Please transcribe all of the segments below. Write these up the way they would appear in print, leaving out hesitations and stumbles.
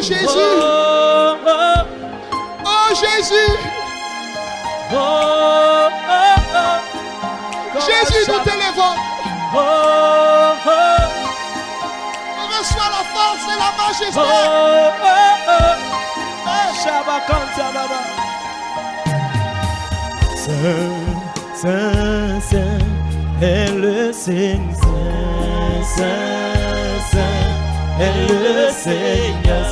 Jésus. Oh Jésus. Jésus, nous t'élèvons. On reçoit la force et la majesté. Saint, Saint est le Seigneur, Saint est le Seigneur,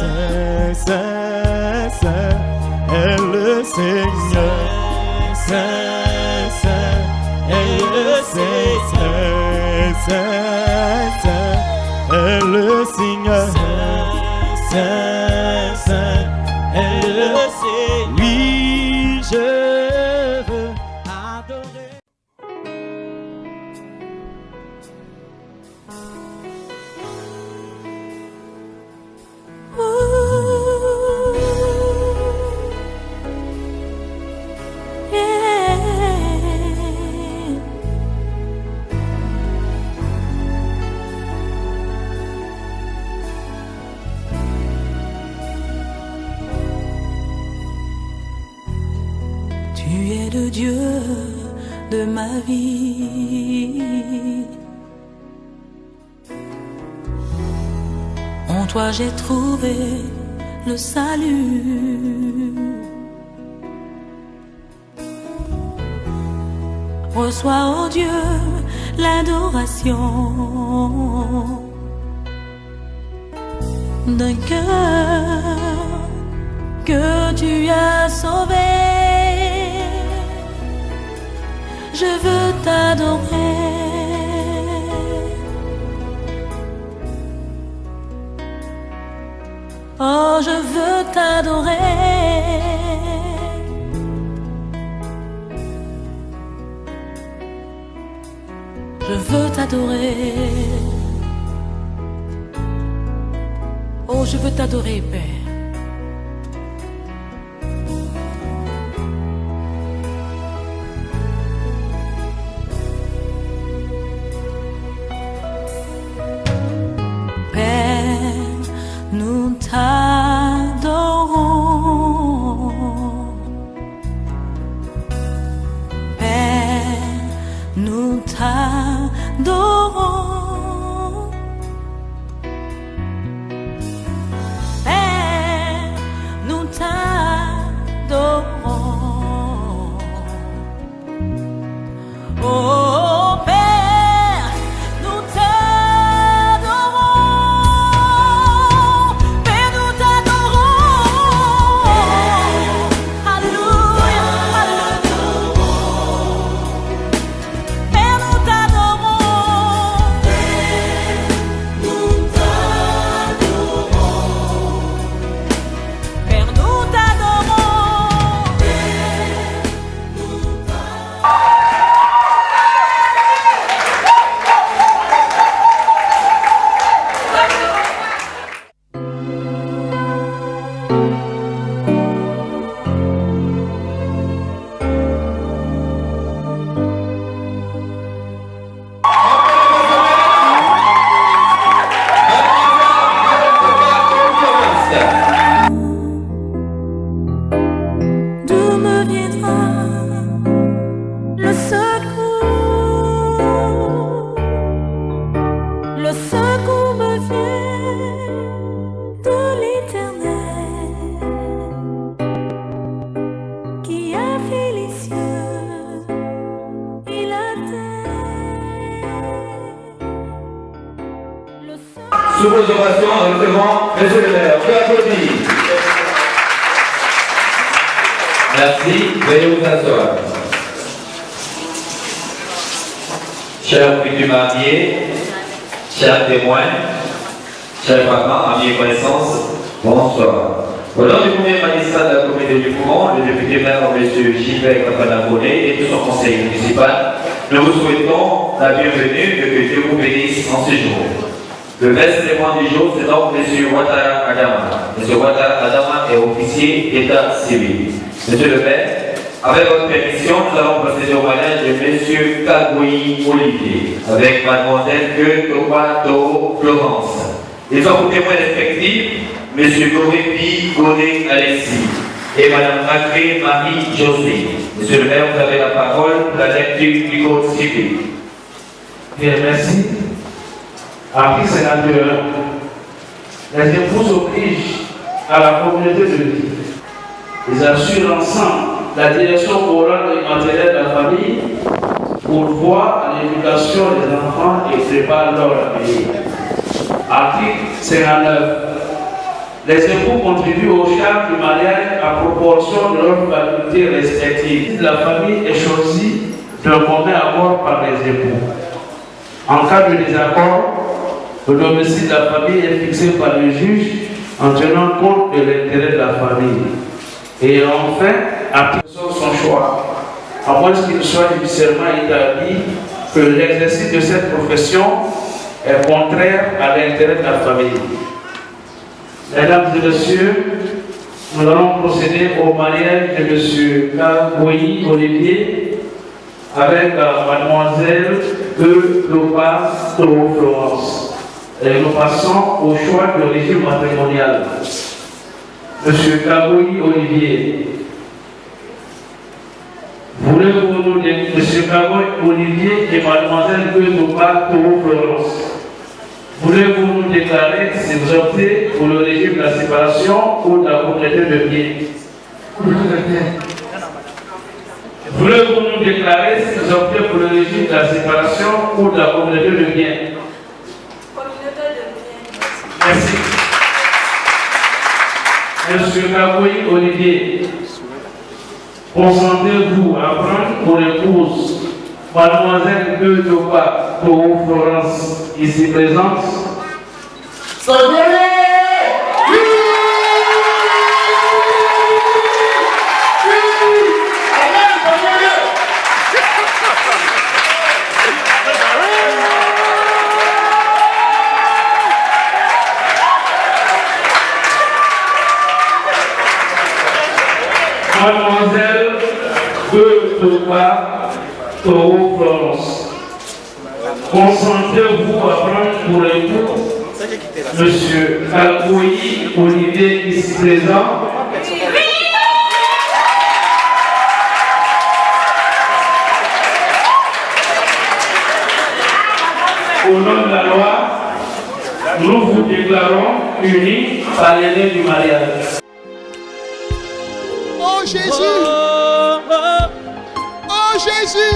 Saint est le Seigneur, Saint est le Seigneur, Saint est le Seigneur, Saint est le Seigneur. Oui, je veux adorer. Tu es le Dieu de ma vie. En toi j'ai trouvé le salut. Reçois, oh Dieu, l'adoration d'un cœur que tu as sauvé. Je veux t'adorer. Oh, je veux t'adorer. Je veux t'adorer. Oh, je veux t'adorer, Père. Nous t'adorons, Père, nous t'adorons, Père, nous t'adorons. Oh Père, nous t'adorons. Père, nous t'adorons. Alléluia, alléluia. Père, nous t'adorons. Père, nous t'adorons. D'où me viendra le secours? Le secours me vient de l'Éternel qui a fait les cieux et la terre. Le secours Sous vos ovations, nous recevons Monsieur le maire. On peut applaudir. Merci, veuillez vous asseoir. Chers futurs mariés, chers témoins, chers parents, amis et connaissances, bonsoir. Au nom du premier magistrat de la communauté du Courant, le député maire M. Gilbert Kapanabonnet et tout son conseil municipal, nous vous souhaitons la bienvenue et que Dieu vous bénisse en ce jour. Le best témoin du jour, c'est donc M. Ouattara Adama. M. Ouattara Adama est officier d'état civil. Monsieur le maire, avec votre permission, nous allons procéder au mariage de M. Kagoui Olivier avec Mademoiselle Tomato Florence. Ils ont pour témoins respectifs M. Gorépi Godé Alexis et Mme Agré Marie-Josée. Monsieur le maire, vous avez la parole pour la lecture du code civil. Bien, merci. Article 51. Les époux obligent à la communauté de vie. Ils assurent ensemble la direction morale et matérielle de la famille, pourvoient à l'éducation des enfants et préparent leur avenir. Article 59. Les époux contribuent aux charges du mariage à proportion de leurs facultés respectives. La famille est choisie d'un commun accord par les époux. En cas de désaccord, le domicile de la famille est fixé par le juge en tenant compte de l'intérêt de la famille. Et enfin, après son choix, à moins qu'il soit judiciairement établi que l'exercice de cette profession est contraire à l'intérêt de la famille. Mesdames et messieurs, nous allons procéder au mariage de M. Kagoui Olivier avec mademoiselle Lopa Toro Florence. Et nous passons au choix de régime matrimonial. M. Kagoui Olivier. Voulez-vous nous dire, M. Kagoui Olivier et mademoiselle Lopa Toro Florence, voulez-vous nous déclarer si vous optez pour le régime de la séparation ou de la propriété de biens? Voulez-vous nous déclarer si vous optez pour le régime de la séparation ou de la communauté de biens? Communauté de biens. Merci. Monsieur Kagoui Olivier, consentez-vous à prendre pour épouse mademoiselle Lopa Toro Florence, ici présente? Mademoiselle Lopa Toro Florence, consentez-vous à prendre pour époux Monsieur Kagoui Olivier, ici présent? Au nom de la loi, nous vous déclarons unis par les liens du mariage. Oh Jésus! Oh Jésus!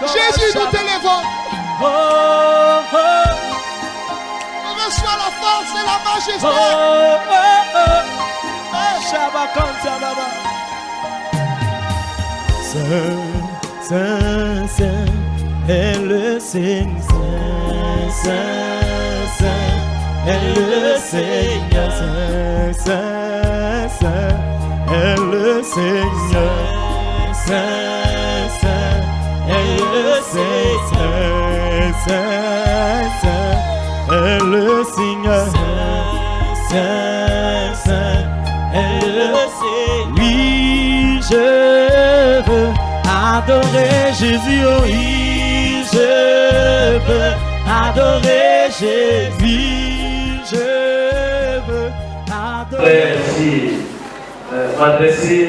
Jésus, nous t'élèvons. Reçois la force et la majesté. Saint, Saint, Saint, est le Seigneur. Saint, Saint, Saint, est le Seigneur. Saint, Saint, Saint, est le Seigneur. Saint, Saint, est le Seigneur. Saint, Saint, est le Seigneur. Saint, Saint, est le Seigneur. Oui, je veux adorer Jésus, oh oui, je veux adorer Jésus, je veux adorer. Merci. M'adresser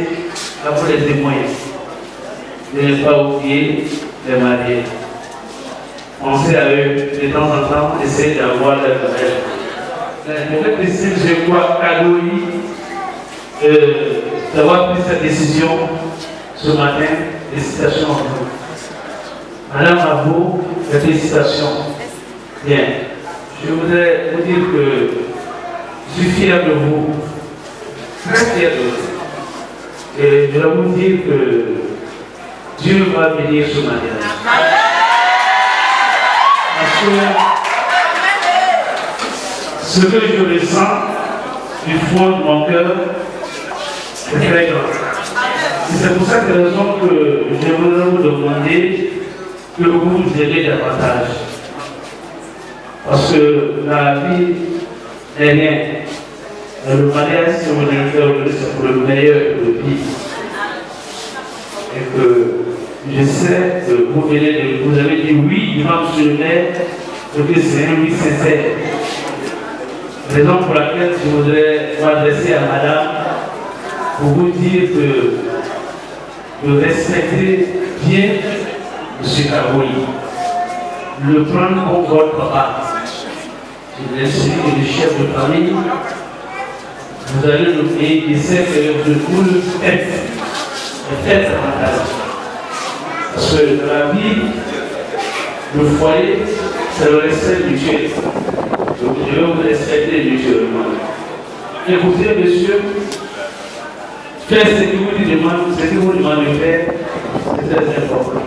à vous les témoins. De ne pas oublier les mariés. Pensez à eux de temps en temps, essayez d'avoir leur nouvelle. Peut-être ici, je crois Kagoui d'avoir pris cette décision ce matin. Félicitations à vous. Madame, à vous, félicitations. Bien. Je voudrais vous dire que je suis fier de vous. Très fier de vous. Et je dois vous dire que Dieu va bénir ce mariage. Parce que ce que je ressens du fond de mon cœur est très grand. C'est pour cette raison que je voudrais vous demander que vous vous aidez davantage. Parce que la vie n'est rien. Le mariage, si vous voulez faire, c'est pour le meilleur de la vie. Et que je sais que vous avez dit oui devant M. le maire que c'est un oui sincère. Raison pour laquelle je voudrais m'adresser à madame pour vous dire de respecter bien M. Kaboui, le prendre comme votre papa. Il est celui qui est le chef de famille. Vous allez le payer, il sait que de vous le faites. Faites attention. Parce que dans la vie, le foyer, c'est le respect mutuel. Donc je vais vous respecter mutuellement. Écoutez, monsieur, faites ce que vous demandez de faire, c'est très important.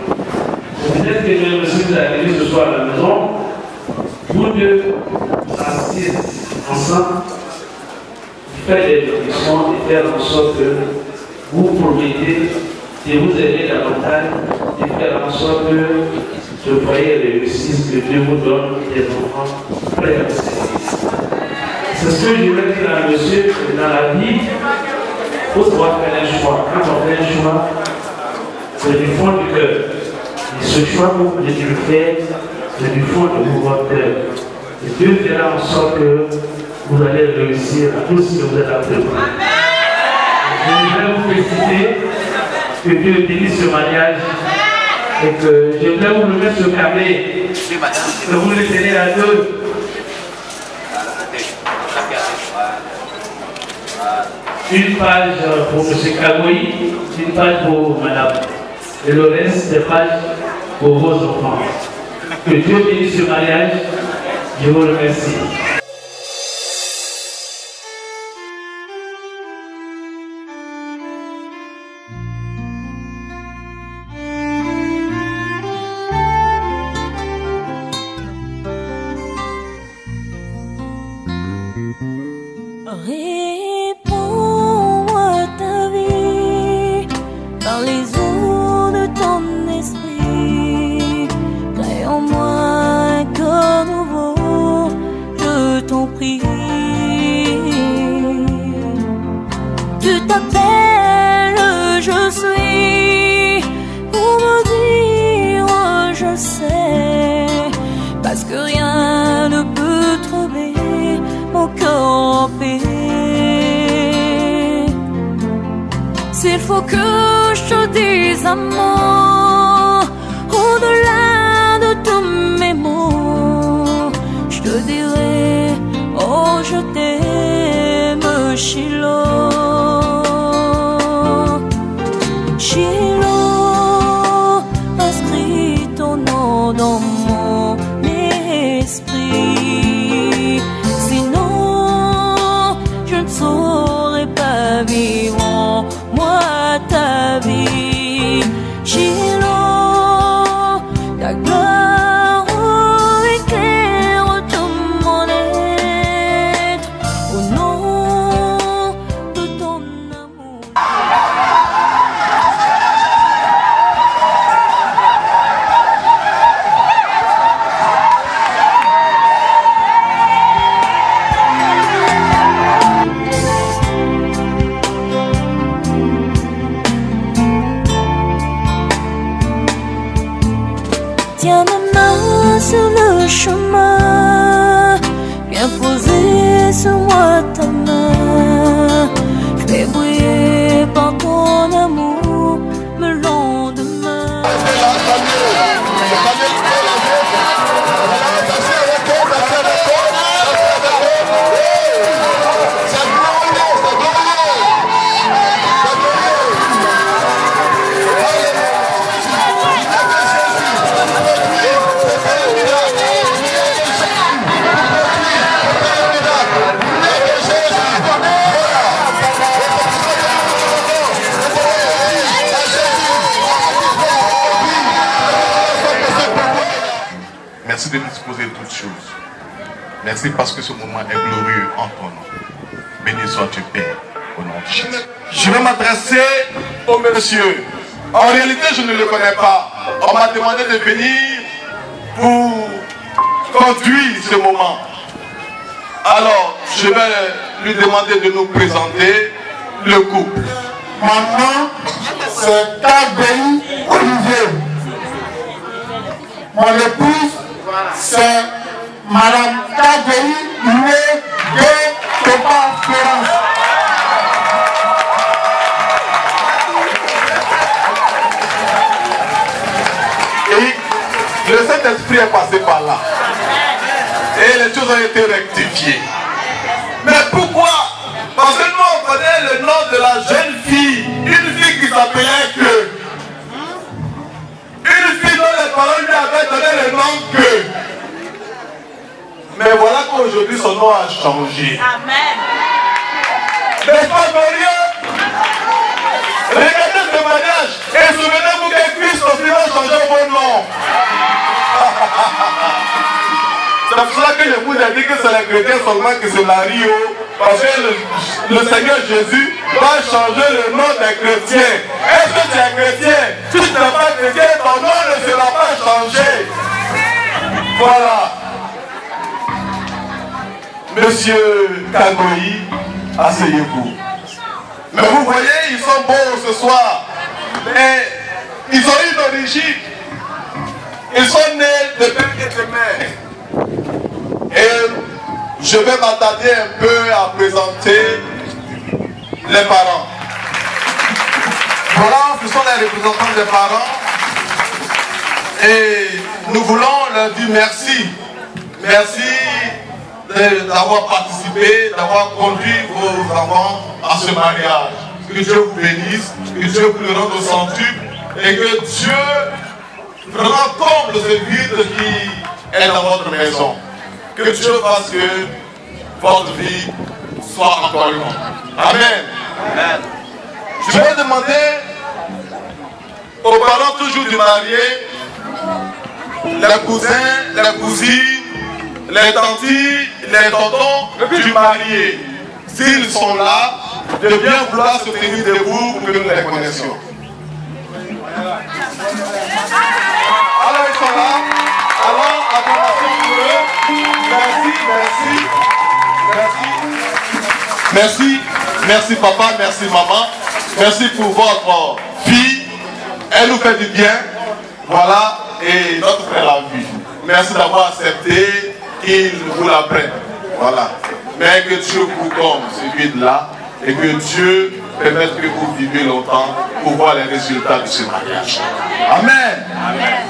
Peut-être que même si vous arrivez ce soir à la maison, vous deux asseyez ensemble, faites des réflexions et faire en sorte que vous promettez de vous aider davantage et faire en sorte que le foyer réussisse, que Dieu vous donne des enfants prêts à vous servir. C'est ce que je voulais dire à monsieur, dans la vie, il faut savoir faire un choix. Quand on fait un choix, c'est du fond du cœur. Et ce choix que vous voulez le faire, c'est du fond de votre cœur. Et Dieu fera en sorte que vous allez réussir à tout ce que vous êtes appelé pour. Je voudrais vous féliciter, que Dieu bénisse ce mariage et que je voudrais vous le mettre sur le carnet, que vous le tenez à deux. Une page pour M. Kaboui, une page pour madame. Et le reste des pages pour vos enfants. Que Dieu bénisse ce mariage. Je vous remercie. Réponds-moi ta vie par les eaux de ton esprit. Crée en moi un corps nouveau, je t'en prie. Tu t'appelles, je suis, pour me dire je sais, parce que rien ne peut trouver mon corps en paix. S'il faut que je te dise un mot, au-delà de tous mes mots, je te dirai, oh je t'aime, Shiloh. Shiloh, inscris ton nom dans mon esprit. Sinon, je ne saurais pas vivre en moi ta vie. Shiloh, ta gloire éclaire tout mon être. Au nom de ton amour. Tiens ma main sur le chemin, viens poser sur moi ta main. Fais briller par ton amour me lendemain. Merci de disposer de toutes choses. Merci parce que ce moment est glorieux en ton nom. Béni sois-tu, Père, au nom de Jésus. Je vais m'adresser au monsieur. En réalité, je ne le connais pas. On m'a demandé de venir pour conduire ce moment. Alors, je vais lui demander de nous présenter le couple. Mon nom, c'est Kaboui Olivier. Mon épouse, c'est Madame Kagei, née de Papa Florence. Et le Saint-Esprit est passé par là. Et les choses ont été rectifiées. Mais pourquoi? Parce que nous on connaît le nom de la jeune fille. Une fille qui s'appelait Que. Une fille dont les parents lui avaient donné le nom Que. Mais voilà qu'aujourd'hui son nom a changé. Amen. N'est-ce pas glorieux? Regardez ce mariage et souvenez-vous que Christ aussi va changer vos noms. C'est pour cela que je vous ai dit que c'est les chrétiens seulement qui se marient. Parce que le Seigneur Jésus va changer le nom des chrétiens. Est-ce que tu es chrétien? Si tu n'es pas chrétien, ton nom ne sera pas changé. Voilà. Monsieur Kagoi, asseyez-vous. Mais vous voyez, ils sont beaux ce soir. Mais ils ont une origine. Ils sont nés de père et de mère. Et je vais m'attarder un peu à présenter les parents. Voilà, ce sont les représentants des parents. Et nous voulons leur dire merci. Merci d'avoir participé, d'avoir conduit vos enfants à ce mariage. Que Dieu vous bénisse, que Dieu vous le rende au centuple et que Dieu vraiment comble ce vide qui est dans votre maison. Que Dieu fasse que votre vie soit encore longue. Amen. Amen. Je vais demander aux parents toujours du marié, les cousins, les cousines, les tantis, les tontons du marié, s'ils sont là, de bien vouloir se tenir debout pour que nous les connaissions. Alors ils sont là. Alors, acclamation pour eux. Merci, merci. Merci, merci papa, merci maman. Merci pour votre fille. Elle nous fait du bien. Voilà, et notre frère a vu. Merci d'avoir accepté qu'il vous la prenne. Voilà. Mais que Dieu vous comble ce vide-là et que Dieu permette que vous viviez longtemps pour voir les résultats de ce mariage. Amen. Amen.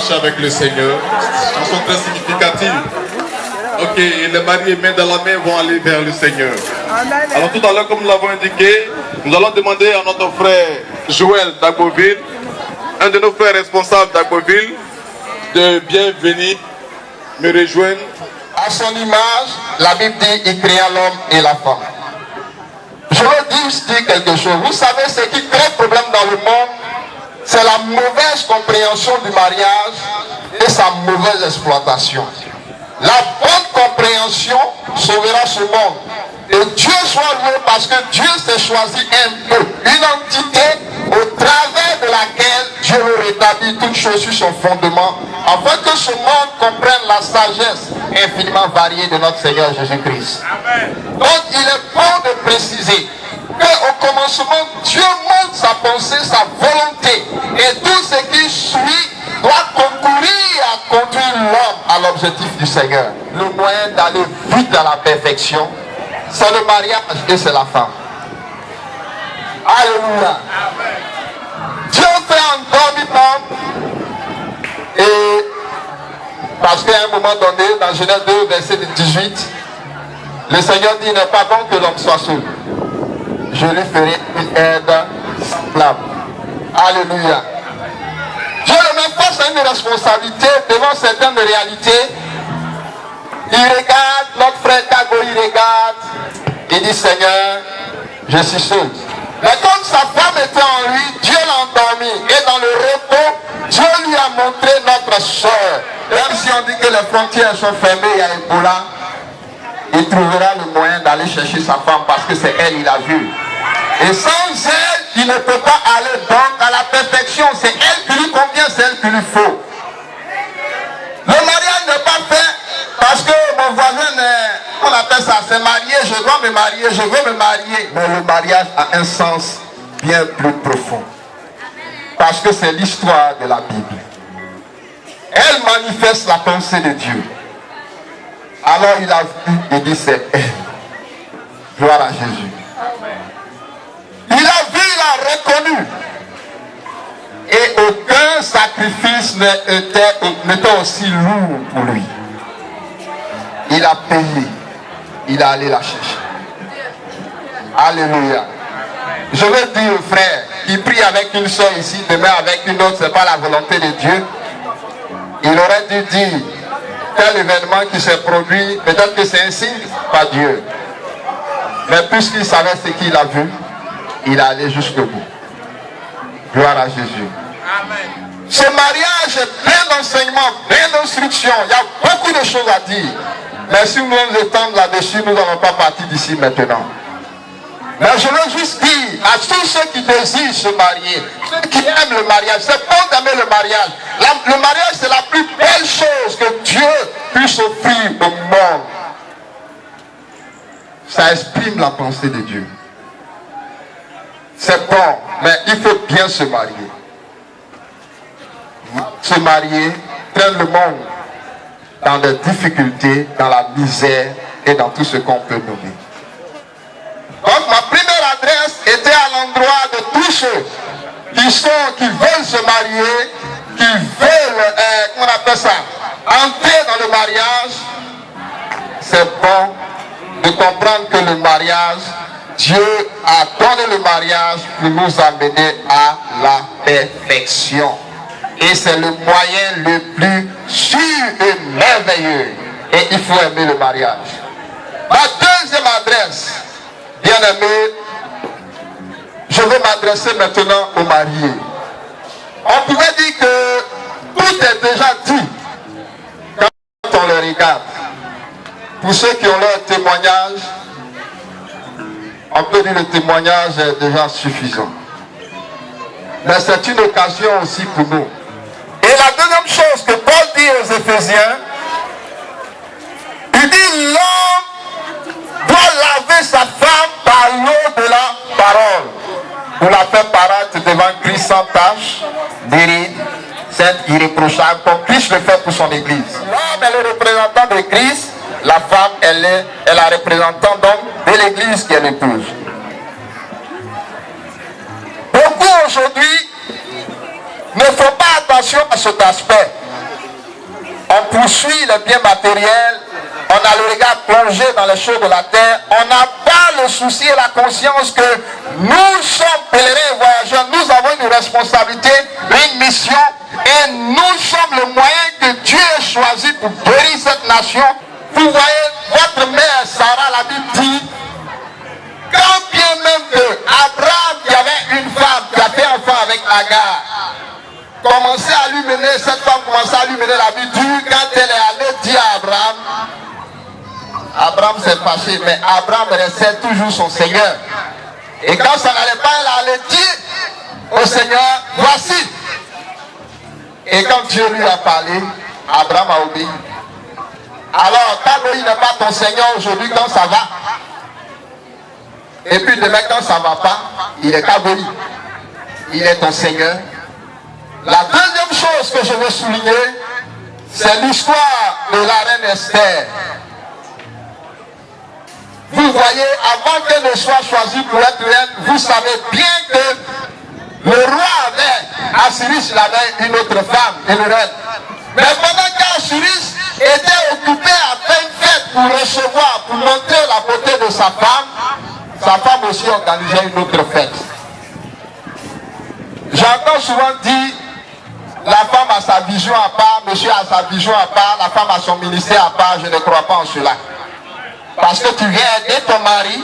Avec le Seigneur, chanson très significative. Ok, les mariés main dans la main vont aller vers le Seigneur. Alors tout à l'heure, comme nous l'avons indiqué, nous allons demander à notre frère Joël d'Agboville, un de nos frères responsables d'Agboville, de bien venir me rejoindre. À son image, la Bible dit il créa l'homme et la femme. Je veux dire quelque chose. Vous savez, ce qui crée problème dans le monde, c'est la mauvaise compréhension du mariage et sa mauvaise exploitation. La bonne compréhension sauvera ce monde. Et Dieu soit loué parce que Dieu s'est choisi un peuple, une entité au travers de laquelle Dieu veut rétablir toutes choses sur son fondement, afin que ce monde comprenne la sagesse infiniment variée de notre Seigneur Jésus-Christ. Donc il est bon de préciser qu'au commencement, Dieu montre sa pensée, sa volonté, et tout ce qui suit doit concourir à conduire l'homme à l'objectif du Seigneur. Le moyen d'aller vite à la perfection, c'est le mariage et c'est la femme. Alléluia. Dieu fait endormir l'homme, et parce qu'à un moment donné, dans Genèse 2, verset 18, le Seigneur dit, il n'est pas bon que l'homme soit seul. Je lui ferai une aide semblable. Alléluia. Dieu le met face à une responsabilité devant certaines réalités. Il regarde, notre frère Kago, il regarde, il dit, Seigneur, je suis seul. Mais comme sa femme était en lui, Dieu l'a endormi. Et dans le repos, Dieu lui a montré notre soeur. Même si on dit que les frontières sont fermées, il y a Ebola, il trouvera le moyen d'aller chercher sa femme parce que c'est elle, il a vu. Et sans elle, il ne peut pas aller donc à la perfection. C'est elle qui lui convient, c'est elle qui lui faut. Le mariage n'est pas fait parce que mon voisin, on appelle ça, c'est marié, je dois me marier, je veux me marier. Mais le mariage a un sens bien plus profond. Parce que c'est l'histoire de la Bible. Elle manifeste la pensée de Dieu. Alors il a vu, il dit c'est elle. Gloire à Jésus. Il a vu, il a reconnu. Et aucun sacrifice n'était aussi lourd pour lui. Il a payé. Il a allé la chercher. Alléluia. Je veux dire aux frères qui prient avec une soeur ici, demain avec une autre, ce n'est pas la volonté de Dieu. Il aurait dû dire tel événement qui s'est produit, peut-être que c'est un signe, pas Dieu. Mais puisqu'il savait ce qu'il a vu, il est allé jusqu'au bout. Gloire à Jésus. Amen. Ce mariage est plein d'enseignements, plein d'instructions. Il y a beaucoup de choses à dire. Mais si nous nous étendons là-dessus, nous n'allons pas partir d'ici maintenant. Mais je veux juste dire à tous ceux qui désirent se marier, ceux qui aiment le mariage, c'est bon d'aimer le mariage. Le mariage, c'est la plus belle chose que Dieu puisse offrir au monde. Ça exprime la pensée de Dieu. C'est bon, mais il faut bien se marier. Se marier traîne le monde dans des difficultés, dans la misère et dans tout ce qu'on peut nommer. Donc ma première adresse était à l'endroit de tous ceux qui veulent se marier, qui veulent, comment on appelle ça, entrer dans le mariage. C'est bon de comprendre que le mariage, Dieu a donné le mariage pour nous amener à la perfection. Et c'est le moyen le plus sûr et merveilleux. Et il faut aimer le mariage. Ma deuxième adresse, bien aimé, je veux m'adresser maintenant aux mariés. On pouvait dire que tout est déjà dit quand on le regarde. Pour ceux qui ont leur témoignage, on peut dire que le témoignage est déjà suffisant. Mais c'est une occasion aussi pour nous. Et la deuxième chose que Paul dit aux Éphésiens, il dit l'homme doit laver sa femme par l'eau de la parole pour la faire paraître devant Christ sans tache, d'éride, sainte, irréprochable, comme Christ le fait pour son église. L'homme est le représentant de Christ, la femme elle est la représentante donc de l'église qui est l'épouse. Beaucoup aujourd'hui ne font pas attention à cet aspect. On poursuit les biens matériels, on a le regard plongé dans les choses de la terre, on n'a pas le souci et la conscience que nous sommes pèlerins et voyageurs, nous avons une responsabilité, une mission Et nous sommes le moyen que Dieu a choisi pour guérir cette nation. Vous voyez, votre mère Sarah, la Bible dit, quand bien même que Abraham, qui avait une femme, qui a fait enfant avec Agar, commençait à lui mener, cette femme commençait à lui mener la vie dure, quand elle est allée dire à Abraham, Abraham s'est fâché, mais Abraham restait toujours son Seigneur. Et quand ça n'allait pas, elle allait dire au Seigneur, voici. Et quand Dieu lui a parlé, Abraham a obéi. Alors, Kagoï n'est pas ton Seigneur aujourd'hui quand ça va. Et puis demain quand ça ne va pas, il est Kagoï. Il est ton Seigneur. La deuxième chose que je veux souligner, c'est l'histoire de la reine Esther. Vous voyez, avant qu'elle ne soit choisie pour être reine, vous savez bien que le roi avait, Assuérus, il avait une autre femme, une reine. Mais pendant qu'Assuérus était occupé à faire une fête pour recevoir, pour montrer la beauté de sa femme aussi organisait une autre fête. J'entends souvent dire, la femme a sa vision à part, monsieur a sa vision à part, la femme a son ministère à part, je ne crois pas en cela. Parce que tu viens aider ton mari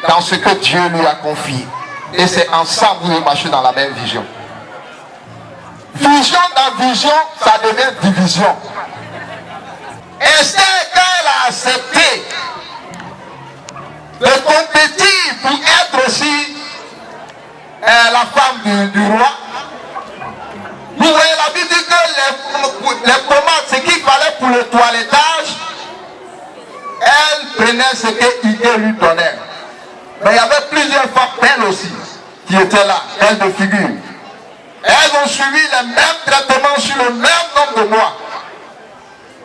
dans ce que Dieu lui a confié. Et c'est ensemble que vous marchez dans la même vision. Vision dans vision, ça devient division. Esther, quand elle a accepté de compétir pour être aussi la femme du roi, vous voyez, la Bible dit que les commandes, ce qu'il fallait pour le toilettage, elle prenait ce qu'Igué lui donnait. Mais il y avait plusieurs femmes, elles aussi, qui étaient là, elles de figure. Elles ont suivi les mêmes traitements sur le même nombre de mois.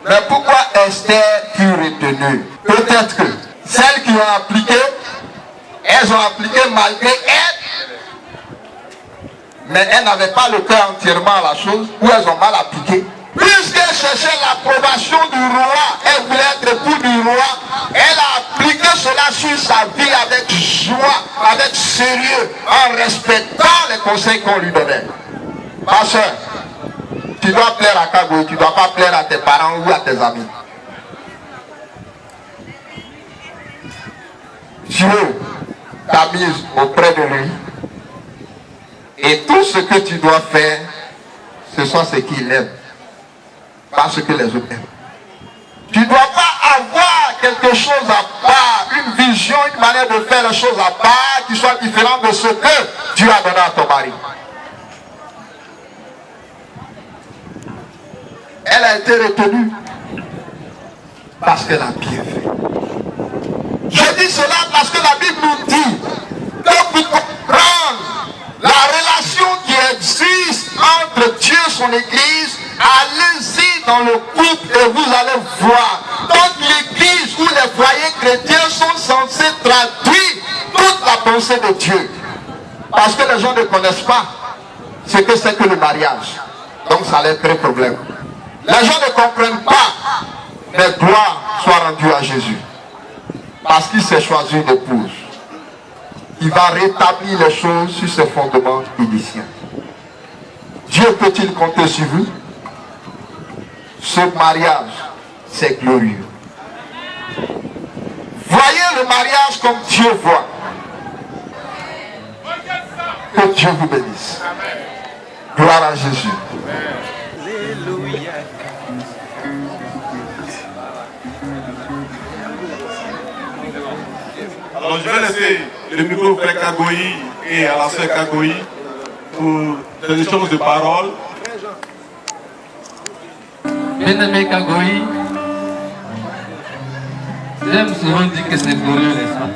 Mais pourquoi Esther fut retenue? Peut-être que celles qui ont appliqué, elles ont appliqué malgré elles. Mais elles n'avaient pas le cœur entièrement à la chose, ou elles ont mal appliqué. Puisqu'elle cherchait l'approbation du roi, elle voulait être époux du roi, elle a appliqué cela sur sa vie avec joie, avec sérieux, en respectant les conseils qu'on lui donnait. Ma soeur, tu dois plaire à Kagoï, tu ne dois pas plaire à tes parents ou à tes amis. Dieu t'a mise auprès de lui. Et tout ce que tu dois faire, ce soit ce qu'il aime. Pas ce que les autres aiment. Tu ne dois pas avoir quelque chose à part, une vision, une manière de faire les choses à part qui soit différente de ce que Dieu a donné à ton mari. Elle a été retenue parce qu'elle a bien fait. Je dis cela parce que la Bible nous dit que pour comprendre la relation qui existe entre Dieu et son Église, allez-y dans le couple et vous allez voir. Donc l'Église ou les foyers chrétiens sont censés traduire toute la pensée de Dieu. Parce que les gens ne connaissent pas ce que c'est que le mariage. Donc ça leur crée problème. Les gens ne comprennent pas, mais gloire soit rendue à Jésus. Parce qu'il s'est choisi une épouse. Il va rétablir les choses sur ses fondements initiaux. Dieu peut-il compter sur vous? Ce mariage, c'est glorieux. Voyez le mariage comme Dieu voit. Que Dieu vous bénisse. Gloire à Jésus. Alléluia. Alors je vais laisser le micro au frère Kagoï et à la sœur Kagoï pour des échanges de paroles. Bien-aimé Kagoï, j'aime souvent dire que c'est glorieux, n'est-ce pas?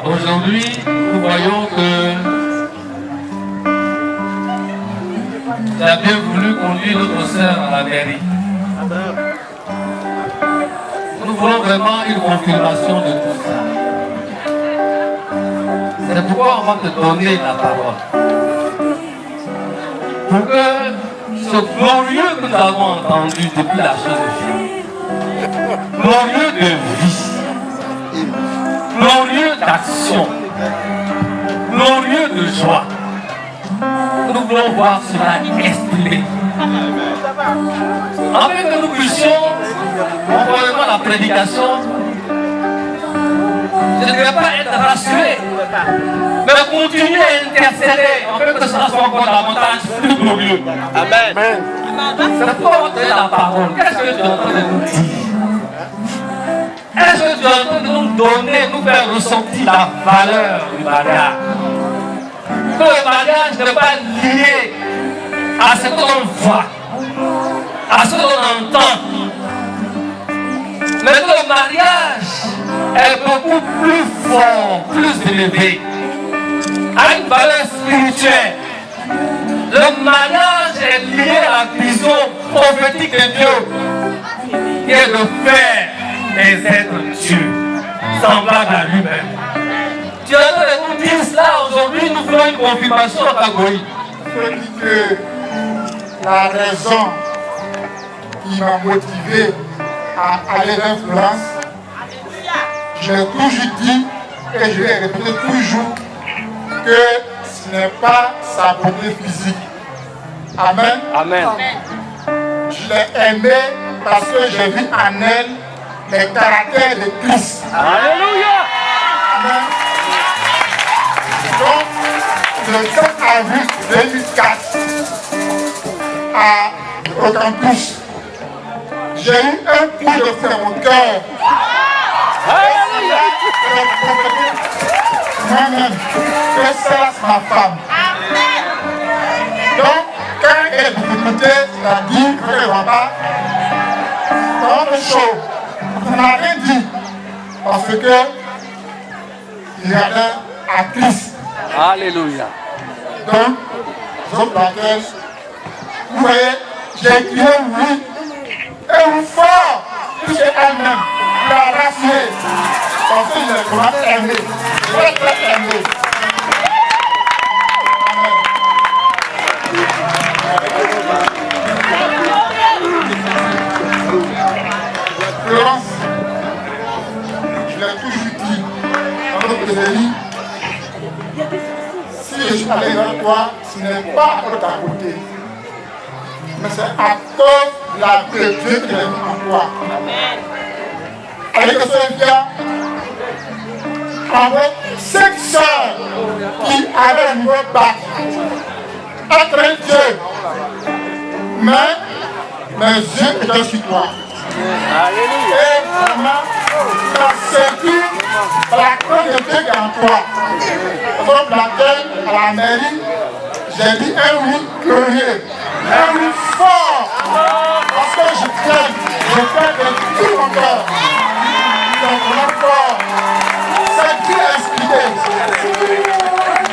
Aujourd'hui, nous voyons que tu as bien voulu conduire notre sœur à la mairie. Nous voulons vraiment une confirmation de tout ça. C'est pourquoi on va te donner la parole. Pour que ce glorieux que nous avons entendu depuis la chose de Dieu, glorieux de vie, glorieux d'action, glorieux de joie, nous voulons voir cela exprimé. Afin que nous puissions, conformément à la prédication, je ne vais pas être rassuré, mais continuer à intercéder, afin que cela soit encore davantage plus glorieux. Amen. C'est pour donner la parole. Qu'est-ce que tu es en train de nous dire? Est-ce que tu es en train de nous donner, nous faire ressentir la valeur du mariage? Que le mariage n'est pas lié à ce que l'on voit, à ce que l'on entend, mais que le mariage est beaucoup plus fort, plus élevé, a une valeur spirituelle. Le mariage est lié à la vision prophétique de Dieu, qui est de faire des êtres Dieu, semblables à lui-même. Tu as de nous dire cela aujourd'hui, nous faisons une confirmation à Kagoï. Je dis que la raison qui m'a motivé à aller vers Florence, je l'ai toujours dit et je l'ai répété toujours que ce n'est pas sa beauté physique. Amen. Amen. Je l'ai aimée parce que j'ai vu en elle le caractère de Christ. Alléluia. Amen. Donc, le 7 avril 2004, au campus, j'ai eu un coup de feu dans mon cœur. Moi-même, que c'est ma femme. Donc, quand elle est difficulté, c'est-à-dire quand elle ne va pas, c'est un chaud. On n'a rien dit. Parce que il y avait à Christ. Alléluia. Donc, raison pour laquelle, vous voyez, j'ai crié oui. Et vous fort, puisque elle-même l'a rassuré. Parce que je l'ai vraiment aimé. Très très aimé. Florence, je l'ai toujours dit dans notre pays, si je suis allé vers toi, ce n'est pas à ta côté, mais c'est à cause de la paix de Dieu qui est en toi. Avec Sophia, avec 5 sœurs qui avaient un niveau bas, être Dieu, mais mes yeux étaient sur toi. Et vraiment, tu as servi la grâce de Dieu qui est en toi. Raison pour laquelle, à la mairie, j'ai dit un oui glorieux, un oui fort, parce que je t'aime de tout mon cœur. Donc, vraiment fort, c'est Dieu expliqué.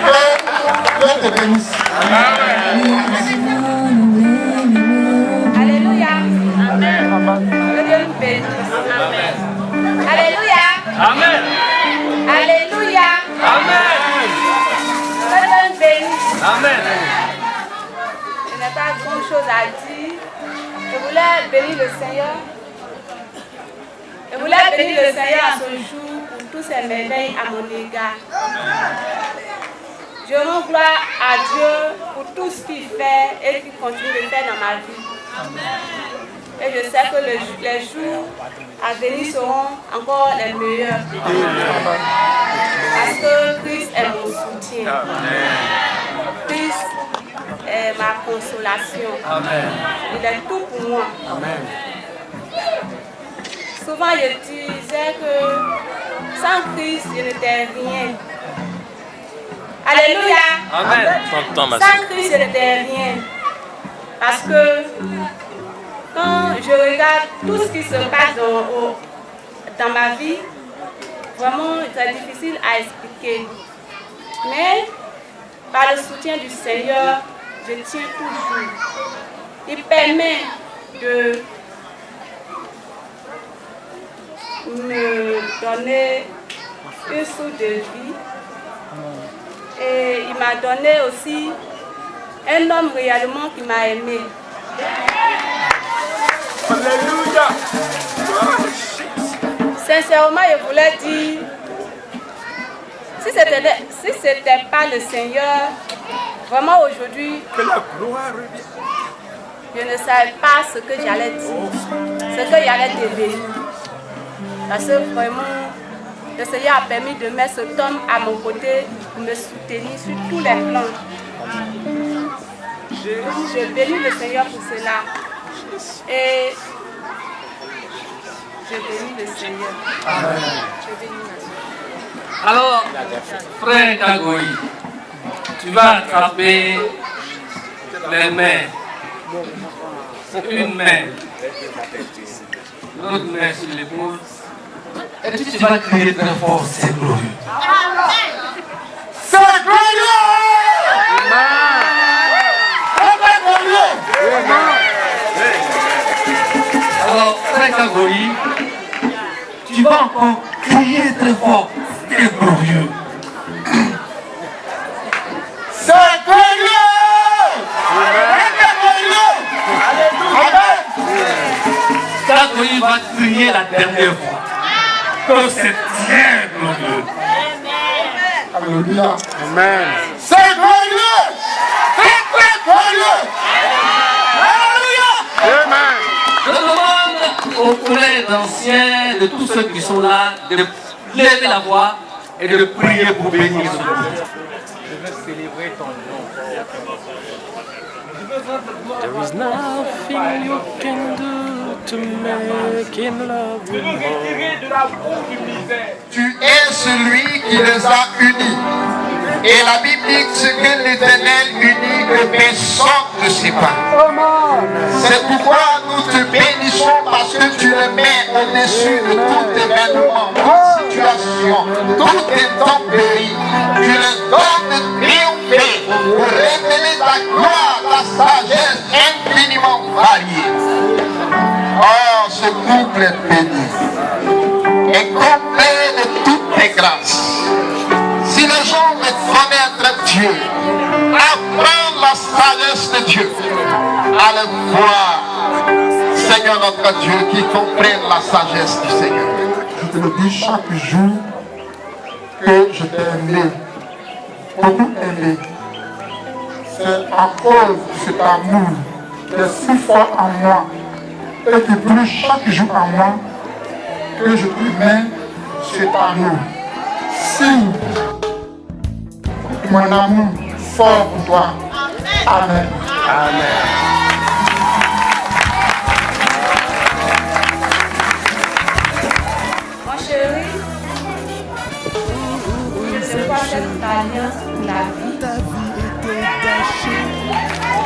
Que Dieu te bénisse. Alléluia. Amen. Que Dieu nous bénisse. Amen. Alléluia. Amen. Alléluia. Amen. Que Dieu nous bénisse. Amen. Je n'ai pas grand chose à dire. Je voulais bénir le Seigneur. Je voulais bénir le Seigneur à ce jour pour tous ses merveilles à mon égard. Je rends gloire à Dieu pour tout ce qu'il fait et qu'il continue de faire dans ma vie. Et je sais que les jours à venir seront encore les meilleurs. Parce que Christ est mon soutien. Christ est ma consolation. Il est tout pour moi. Souvent je disais que sans Christ je n'étais rien. Alléluia. Amen. Sans Christ je n'étais rien. Parce que quand je regarde tout ce qui se passe dans ma vie, vraiment c'est difficile à expliquer. Mais par le soutien du Seigneur, je tiens toujours. Il permet de me donner une source de vie. Et il m'a donné aussi un homme réellement qui m'a aimé. Alléluia. Sincèrement, je voulais dire, si c'était pas le Seigneur, Vraiment aujourd'hui, je ne savais pas ce que j'allais dire, ce que j'allais devenir. Parce que vraiment, le Seigneur a permis de mettre cet homme à mon côté, de me soutenir sur tous les plans. Je bénis le Seigneur pour cela. Et je bénis le Seigneur. Je bénis le Seigneur. Alors, frère Kagoyi, tu vas attraper les mains. Une main, l'autre main sur l'épaule. Et tu vas crier très fort, c'est glorieux. C'est glorieux! C'est glorieux! Alors, frère Kagoyi, tu vas encore crier très fort, c'est glorieux. C'est glorieux! Kagoyi va crier la dernière fois que c'est très glorieux. Alléluia. Amen. C'est glorieux! C'est très glorieux! Alléluia! Amen. Je demande aux frères anciens, de tous ceux qui sont là, de lever la voix et de prier pour bénir ce groupe. Je veux célébrer ton nom. There is nothing you can do to make him love you more. Tu es celui qui les a unis. Et la Bible dit ce que l'Éternel unit, que personne ne sépare. C'est pourquoi nous te bénissons parce que tu le mets au-dessus de tout événement, toute situation, tout intempérie. Tu le donnes de triompher pour révéler ta gloire, ta sagesse infiniment variée. Oh, ce couple est béni et complet de toutes les grâces. Si les gens veulent connaître Dieu, apprendre la sagesse de Dieu, allez voir Seigneur notre Dieu qui comprenne la sagesse du Seigneur. Je te le dis chaque jour que je t'ai aimé, beaucoup aimé. C'est à cause de cet amour qui est si fort en moi et qui brûle chaque jour en moi que je te mets cet amour. Signe mon amour fort pour toi. Amen. Amen. Mon chéri, je te vois cette alliance pour la vie.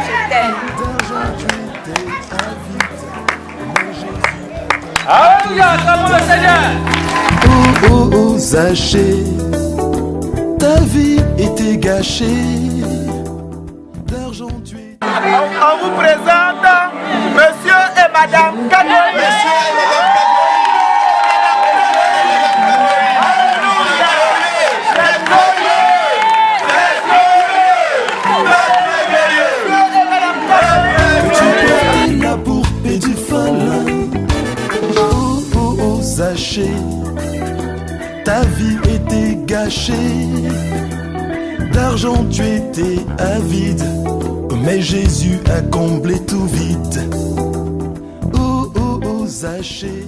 Je t'aime. Alléluia, acclamons le Seigneur. Oh, Zaché, ta vie était gâchée. D'argent tu es. On vous présente Monsieur et Madame Kagoyi. Monsieur et Madame Tu es là pour pédir falin. Oh, Zaché, ta vie était gâchée. D'argent tu étais avide, mais Jésus a comblé tout vite. Oh, Zaché.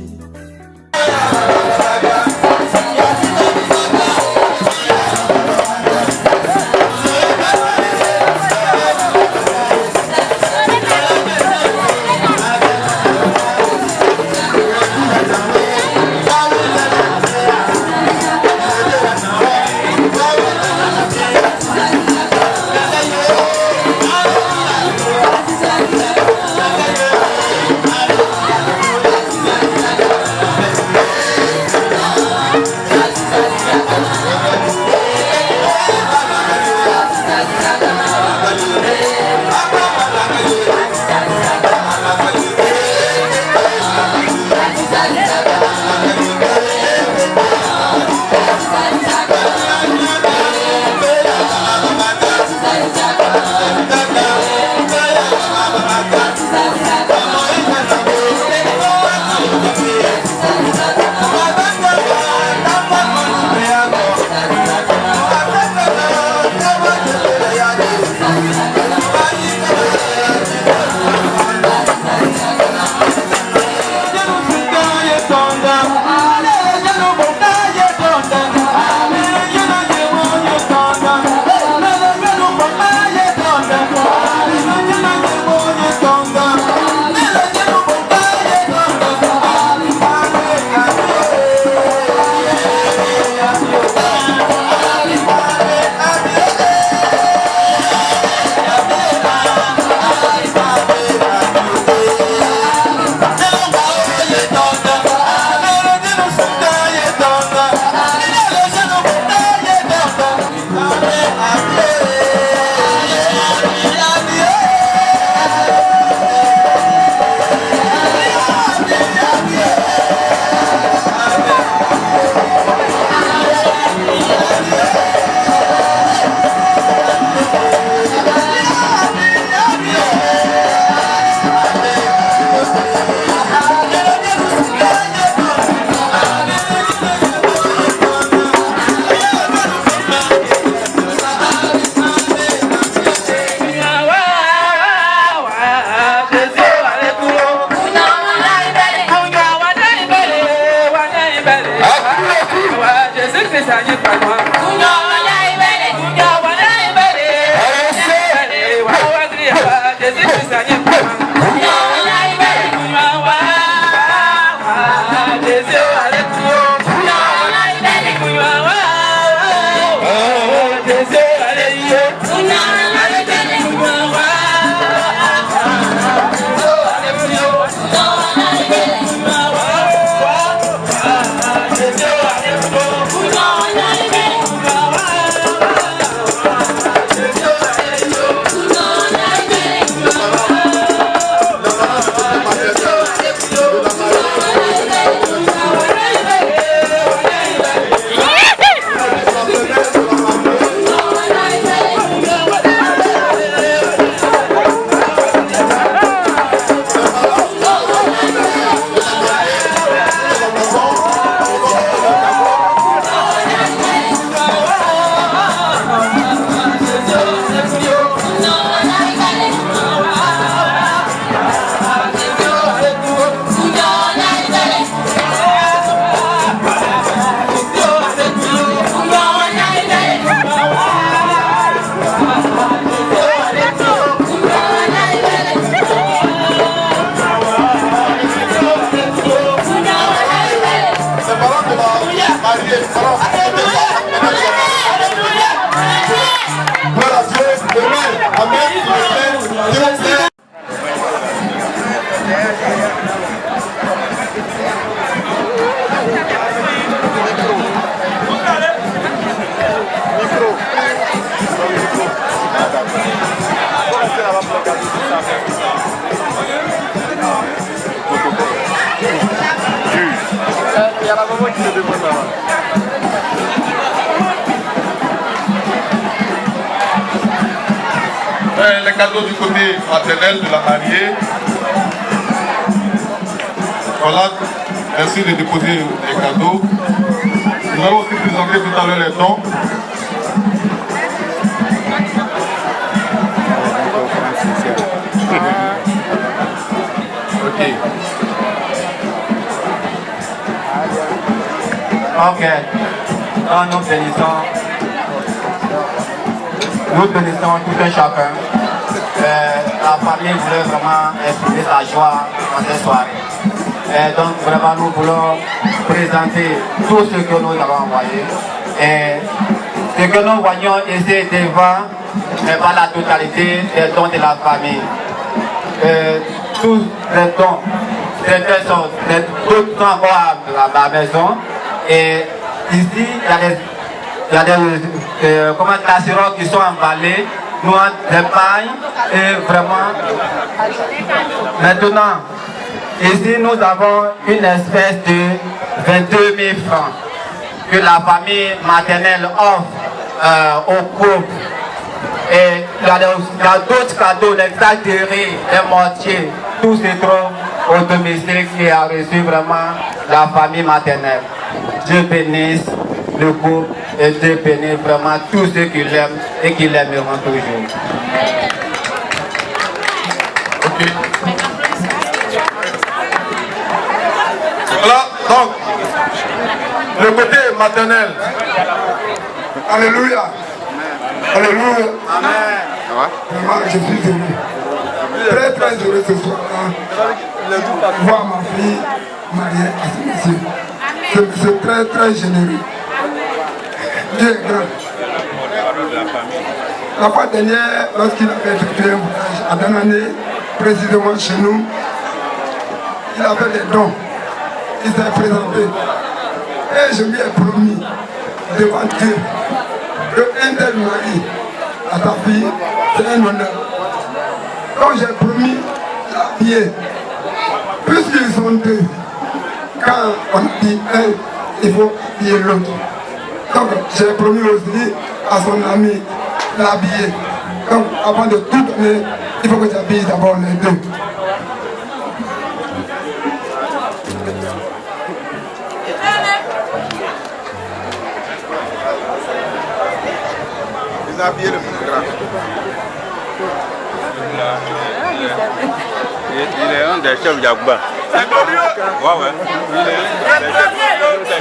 Il y a la maman qui se demande là-bas. Les cadeaux du côté maternel de la mariée. Voilà, merci de déposer les cadeaux. Nous allons aussi présenter tout à l'heure les dons. Ok. Donc nous bénissons tout un chacun. La famille voulait vraiment exprimer sa joie dans cette soirée. Et donc vraiment nous voulons présenter tout ce que nous avons envoyé. Et ce que nous voyons ici devant n'est pas la totalité des dons de la famille. Tous les dons, certaines sont d'autres encore à la maison. Et ici, il y a des casseroles qui sont emballées, nous on dépaille et vraiment. Maintenant, ici nous avons une espèce de 22 000 francs que la famille maternelle offre au couple. Et il y a d'autres cadeaux, des sacs de riz, des mortiers, tout se trouve au domicile qui a reçu vraiment la famille maternelle. Dieu bénisse le couple et Dieu bénisse vraiment tous ceux qui l'aiment et qui l'aimeront toujours. Ok. Voilà, donc, le côté maternel. Alléluia. Alléluia. Amen. Vraiment, je suis heureux. Très très heureux ce soir. Voir ma fille mariée à ce monsieur. C'est très très généreux. Dieu est grand. La fois dernière, lorsqu'il avait effectué un voyage à Danané, précisément chez nous, il avait des dons. Il s'est présenté. Et je lui ai promis devant Dieu qu'un tel mari à ta fille, c'est un honneur. Donc j'ai promis l'habiller. Puisqu'ils sont deux, quand on dit un, il faut habiller l'autre. Donc j'ai promis aussi à son ami l'habiller. Donc avant de tout donner, il faut que j'habille d'abord les deux. Ils ont habillé le photographe. Il est un des chefs Yagouba. C'est glorieux. Ouais, ouais. Il est un des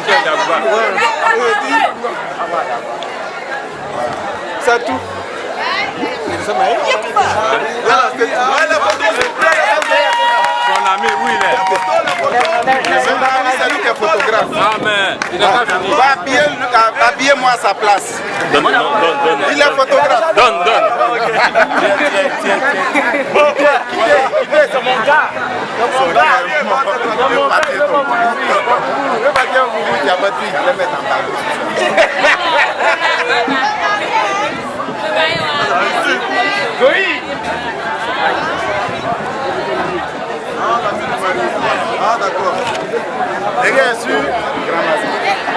chefs Yagouba. C'est tout. Son ami, où il est? C'est lui qui est photographe. Ah, mais il n'a pas fini. Habillez-moi à sa place. Donne. Il est photographe. Donne. C'est mon gars. Ah d'accord. Et bien sûr,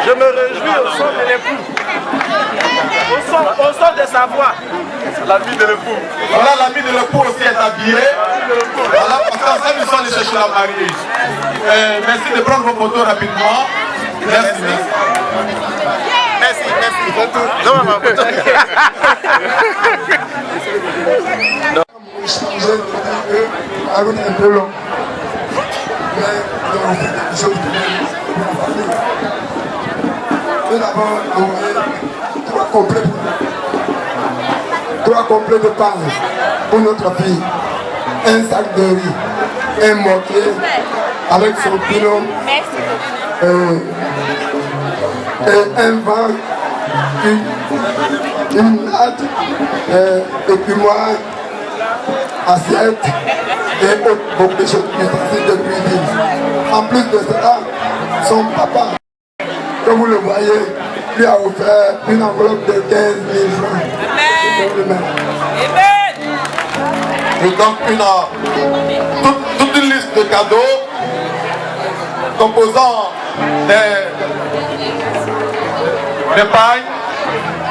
Je me réjouis au son de l'époux. Au son de sa voix. l'ami de l'époux. Voilà, l'ami de l'époux aussi est habillé. Voilà, parce que nous sommes allés chercher la mariée. Merci de prendre vos photos rapidement. Merci. Non, ma photo. Un peu long. Nous avons envoyé 3 complets de pain pour notre fille, un sac de riz, un mortier avec son pilon, et un vin, une natte, et puis moi, assiettes et beaucoup de choses utiles de cuisine. En plus de cela, son papa, comme vous le voyez, lui a offert une enveloppe de 15 000 francs. Et donc toute une liste de cadeaux composant des pagnes,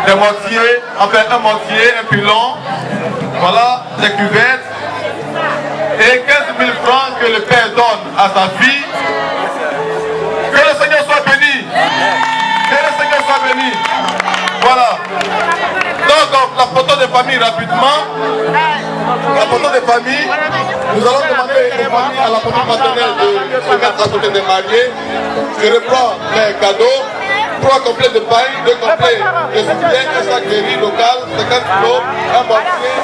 des mortiers, enfin un mortier, un pilon, voilà, des cuvettes, et 15 000 francs que le père donne à sa fille. Que le Seigneur soit béni. Que le Seigneur soit béni. Voilà. Donc la photo de famille rapidement. La photo de famille. Nous allons demander aux familles, à la famille maternelle de se mettre à côté des mariés. Je reprends les cadeaux. 3 complets de pain, 2 complets de soutien, un sac de riz local, 50 kilos, un mortier.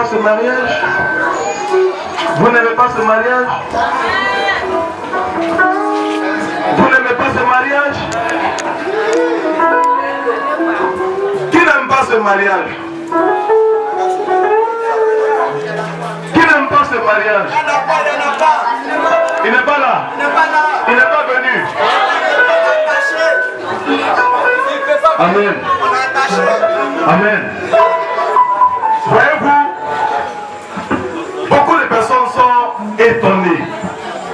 ce mariage? Vous n'aimez pas ce mariage? Vous n'aimez pas ce mariage? Qui n'aime pas ce mariage? Qui n'aime pas ce mariage? Il n'est pas là. Il n'est pas venu. Amen. Amen. Voyez-vous, beaucoup de personnes sont étonnées,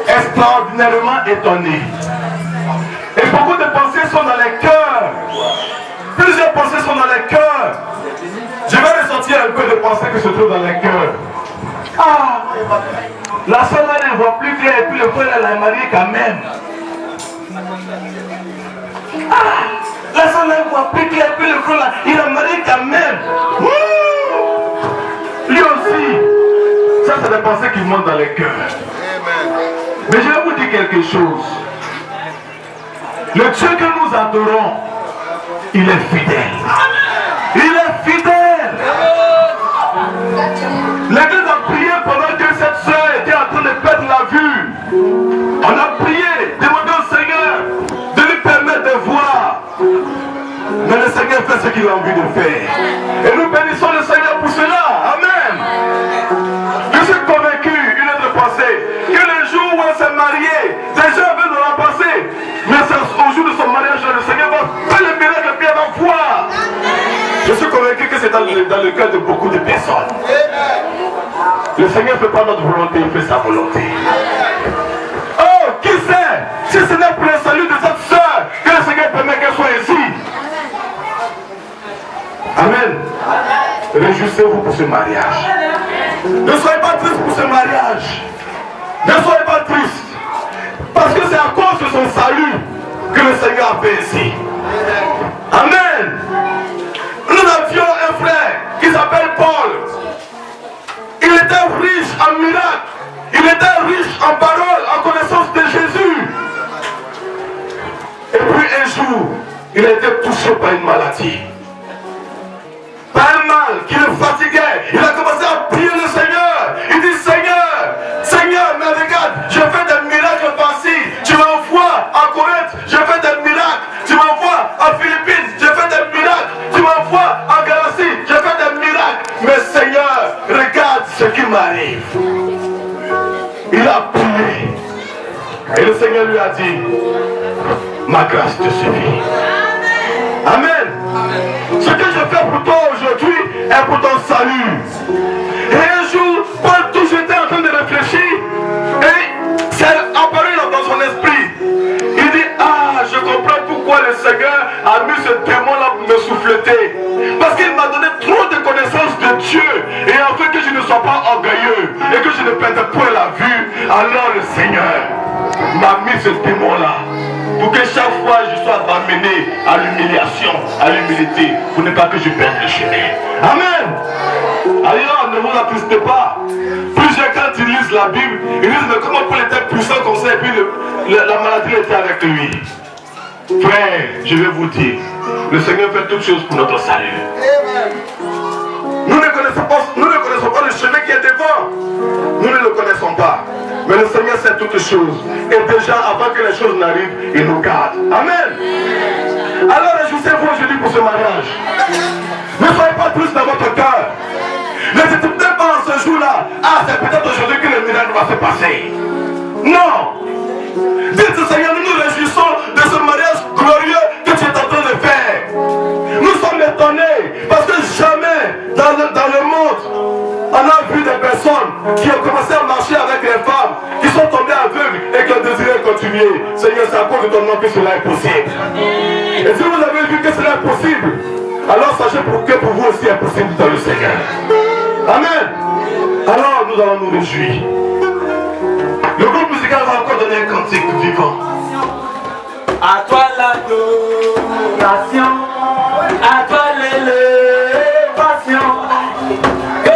extraordinairement étonnées. Et beaucoup de pensées sont retrouve dans les cœurs. Ah, la soeur là ne voit plus clair et puis le frère elle est marié quand même. Ah, la soeur là ne voit plus clair et puis le frère là il est marié quand même. Lui aussi, ça c'est des pensées qui montent dans les cœurs. Mais je vais vous dire quelque chose. Le Dieu que nous adorons, il est fidèle. Il est fidèle. L'église a prié pendant que cette soeur était en train de perdre la vue. On a prié, demandé au Seigneur de lui permettre de voir. Mais le Seigneur fait ce qu'il a envie de faire. Et nous bénissons le Seigneur pour cela. Amen. Je suis convaincu, une autre pensée, que le jour où elle s'est mariée, des gens veulent nous la passer. Mais au jour de son mariage, le Seigneur va faire le miracle et puis elle va voir. Je suis convaincu que c'est dans le cœur de beaucoup de personnes. Le Seigneur ne fait pas notre volonté, il fait sa volonté. Oh, qui sait, si ce n'est pour le salut de cette soeur que le Seigneur permet qu'elle soit ici. Amen. Réjouissez-vous pour ce mariage. Ne soyez pas tristes pour ce mariage. Ne soyez pas tristes. Parce que c'est à cause de son salut que le Seigneur a fait ici. Amen. Nous avions un frère qui s'appelle Paul. Il était riche en miracles. Il était riche en paroles, en connaissance de Jésus. Et puis un jour, il a été touché par une maladie. Par un mal qui le fatiguait. Il a commencé à prier le Seigneur. Il dit Seigneur, Seigneur, mais regarde, je fais des miracles par-ci. Tu m'envoies à Corinthe, je fais des miracles. Tu m'envoies à Philippines, je fais des miracles. Tu m'envoies à Galatie, je fais des miracles. Mais Seigneur, regarde ce qui m'arrive. Il a prié. Et le Seigneur lui a dit, ma grâce te suffit. Amen. Ce que je fais pour toi aujourd'hui est pour ton salut. Et un jour, Paul toujours était en train de réfléchir et c'est apparu dans son esprit. Il dit, ah, je comprends pourquoi le Seigneur a mis ce démon-là pour me souffleter. Parce qu'il m'a donné trop de connaissances de Dieu et afin que je ne sois pas orgueilleux et que je ne perde point la vue, alors le Seigneur m'a mis ce démon-là. Pour que chaque fois je sois ramené à l'humiliation, à l'humilité, pour ne pas que je perde le chemin. Amen. Alors ne vous attristez pas. Plusieurs quand ils lisent la Bible, ils disent mais comment Paul était puissant comme ça et puis la maladie était avec lui. Frère, je vais vous dire, le Seigneur fait toutes choses pour notre salut. Nous ne connaissons pas le chemin qui est devant. Nous ne le connaissons pas. Mais le Seigneur sait toutes choses. Et déjà, avant que les choses n'arrivent, il nous garde. Amen. Alors, réjouissez-vous aujourd'hui pour ce mariage. Ne soyez pas plus dans votre cœur. Ne dites pas en ce jour-là, ah, c'est peut-être aujourd'hui que le miracle va se passer. Non. Dites au Seigneur, nous nous réjouissons de ce mariage glorieux que tu es en train de faire. Nous sommes étonnés parce que jamais dans le monde, on a vu des personnes qui ont commencé à marcher avec les femmes, qui sont tombées aveugles et qui ont désiré continuer. Seigneur, c'est à cause de ton nom que cela est possible. Et si vous avez vu que cela est possible, alors sachez que pour vous aussi est possible dans le Seigneur. Amen. Alors nous allons nous réjouir. Le groupe musical va encore donner un cantique vivant. À toi l'adoration, à toi l'élévation. À toi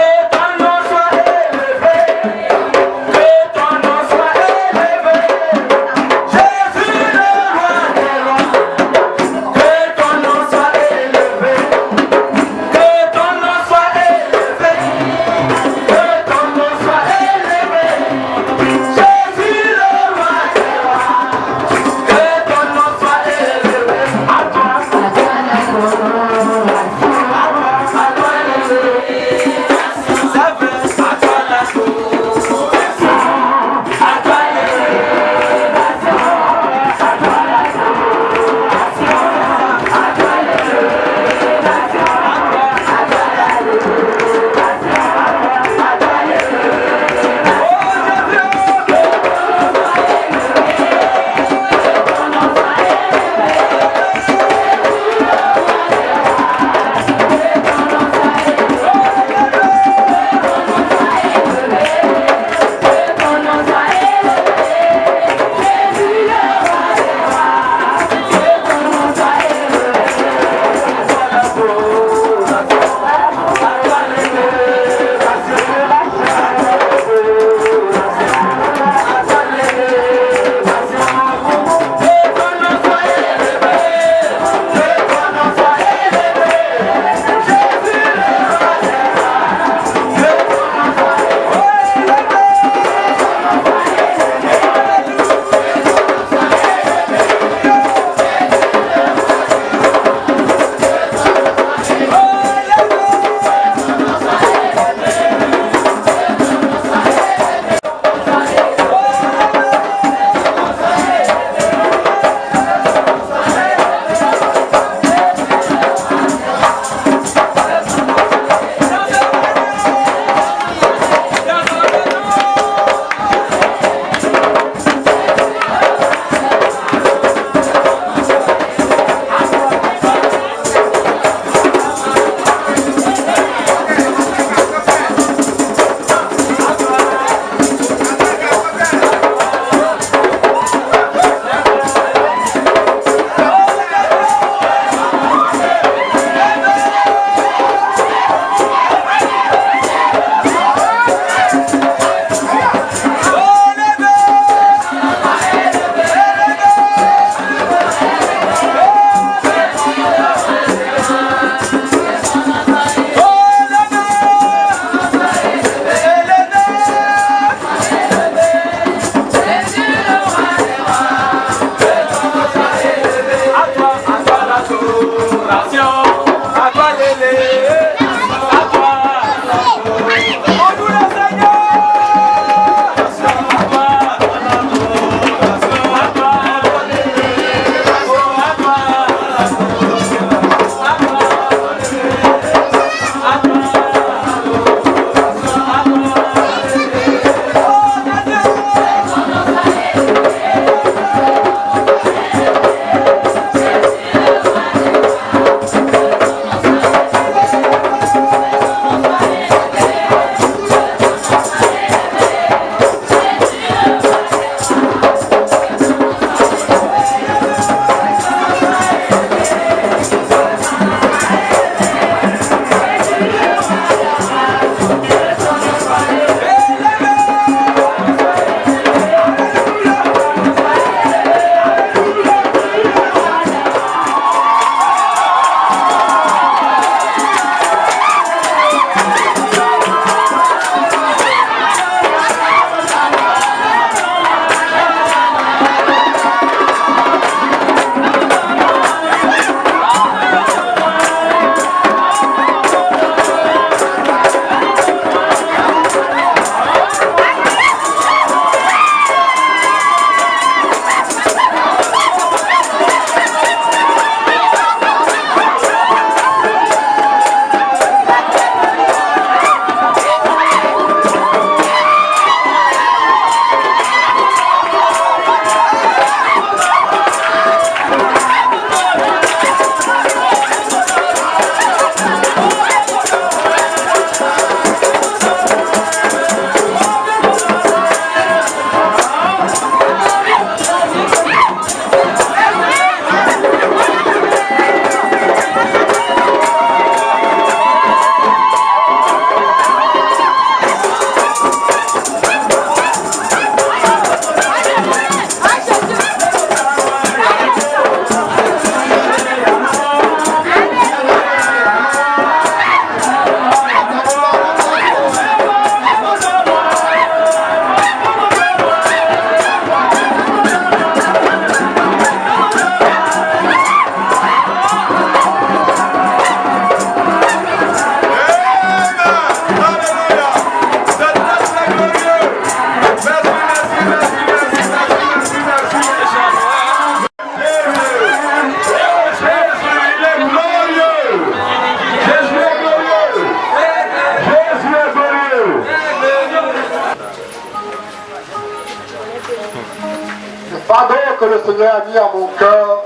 le Seigneur a mis à mon cœur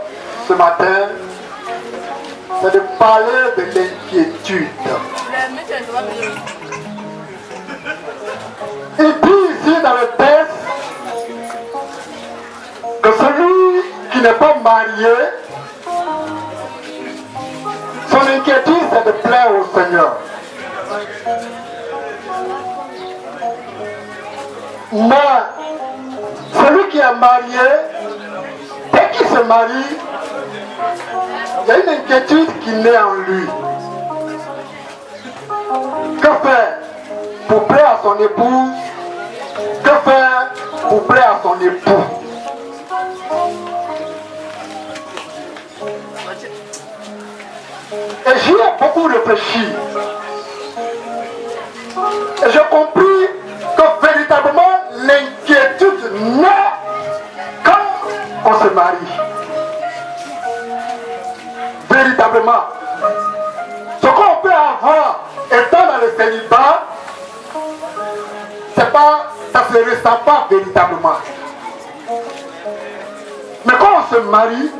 ce matin, c'est de parler de l'inquiétude. Il dit ici dans le texte que celui qui n'est pas marié, son inquiétude c'est de plaire au Seigneur. Mais celui qui est marié, dès qu'il se marie, il y a une inquiétude qui naît en lui. Que faire pour plaire à son épouse? Que faire pour plaire à son époux? Et j'y ai beaucoup réfléchi. Et j'ai compris que véritablement l'inquiétude naît quand on se marie. Véritablement. Ce qu'on peut avoir étant dans le célibat, ça ne se ressent pas véritablement. Mais quand on se marie,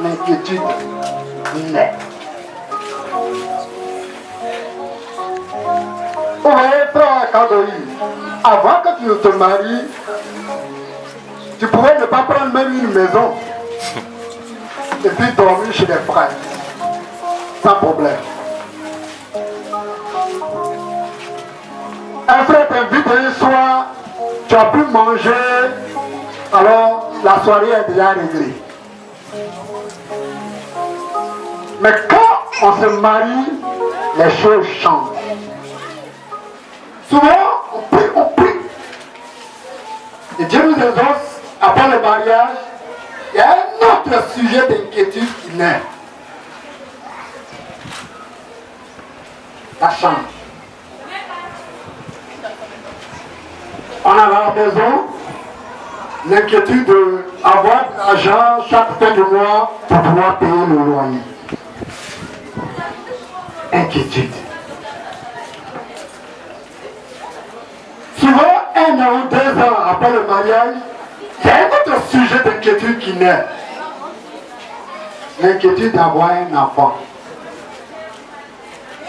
l'inquiétude naît. Vous voyez, frère Kandoï, avant que tu ne te maries, tu pouvais ne pas prendre même une maison et puis dormir chez des frères, sans problème. Un frère t'invite un soir, tu as pu manger, alors la soirée est déjà réglée. Mais quand on se marie, les choses changent. Souvent, on prie. Et Dieu nous exauce, après le mariage, il y a un autre sujet d'inquiétude qui naît. La chambre. On a la maison, l'inquiétude d'avoir de l'argent chaque fin de mois pour pouvoir payer le loyer. Inquiétude. Souvent, 1 an ou 2 ans après le mariage, il y a un autre sujet d'inquiétude qui naît. L'inquiétude d'avoir un enfant.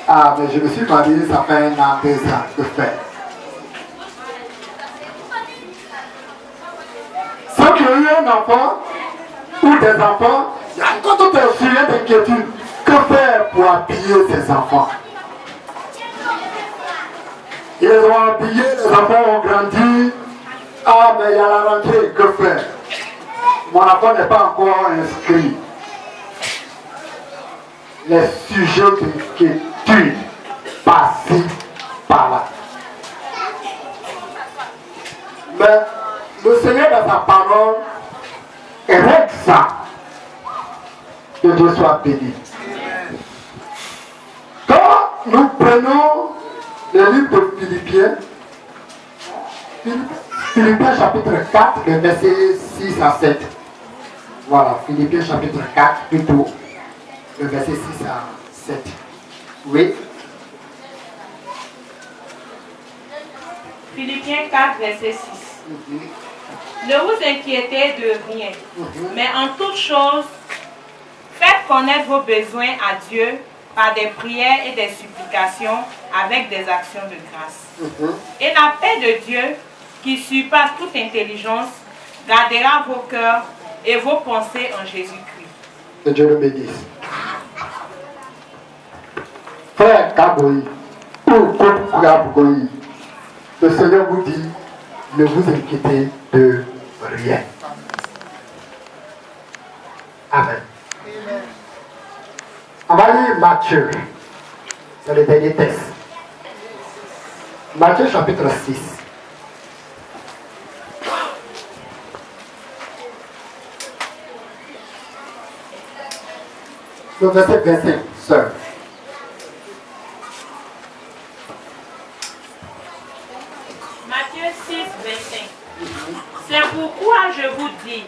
Ah, mais je me suis marié, ça fait 1 an, 2 ans de faire. Ceux qui ont eu un enfant ou des enfants, il y a encore un sujet d'inquiétude. Que faire pour habiller ces enfants? Ils ont habillé, les enfants ont grandi. Ah, mais il y a la rentrée, que faire? Mon enfant n'est pas encore inscrit. Les sujets d'inquiétude passent par là. Mais le Seigneur dans sa parole règle ça. Que Dieu soit béni. Quand nous prenons le livre de Philippiens, Philippiens chapitre 4, le verset 6 à 7. Voilà, Philippiens chapitre 4, plutôt, le verset 6 à 7. Oui. Philippiens 4, verset 6. Ne vous inquiétez de rien, mais en toute chose, faites connaître vos besoins à Dieu par des prières et des supplications avec des actions de grâce. Et la paix de Dieu, qui surpasse toute intelligence, gardera vos cœurs et vos pensées en Jésus-Christ. Que Dieu le bénisse. Frère Kaboui, ou Kaboui, le Seigneur vous dit, ne vous inquiétez de rien. Amen. On va lire Matthieu. C'est le dernier texte. Matthieu chapitre 6. Le verset 25, sœur. Matthieu 6, 25. C'est pourquoi je vous dis,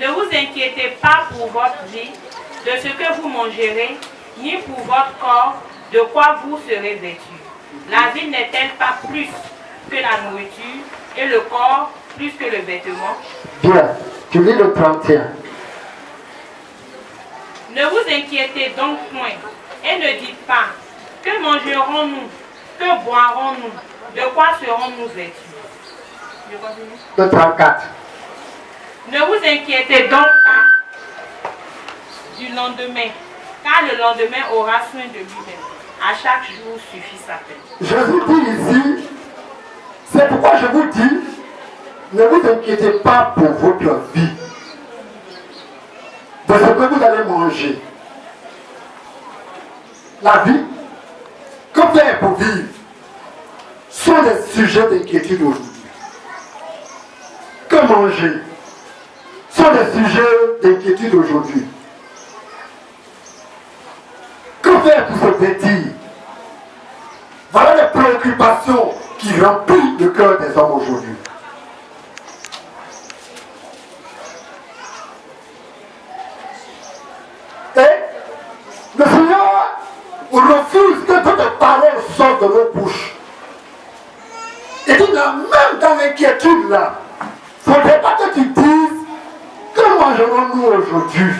ne vous inquiétez pas pour votre vie, de ce que vous mangerez, ni pour votre corps, de quoi vous serez vêtus. La vie n'est-elle pas plus que la nourriture, et le corps plus que le vêtement? Bien, tu lis le 31. Ne vous inquiétez donc point, et ne dites pas, que mangerons-nous, que boirons-nous, de quoi serons-nous vêtus? Je continue. Le 34. Ne vous inquiétez donc pas du lendemain, car le lendemain aura soin de lui-même. À chaque jour suffit sa peine. Jésus dit ici, c'est pourquoi je vous dis, ne vous inquiétez pas pour votre vie, de ce que vous allez manger. La vie, que faire pour vivre, sont des sujets d'inquiétude aujourd'hui. Que manger sont des sujets d'inquiétude aujourd'hui. Que faire pour se vêtir? Voilà les préoccupations qui remplissent le cœur des hommes aujourd'hui. Et le Seigneur refuse que toutes les paroles sortent de nos bouches. Et dit, même dans l'inquiétude là, il ne faudrait pas que tu dises que mangerons-nous aujourd'hui.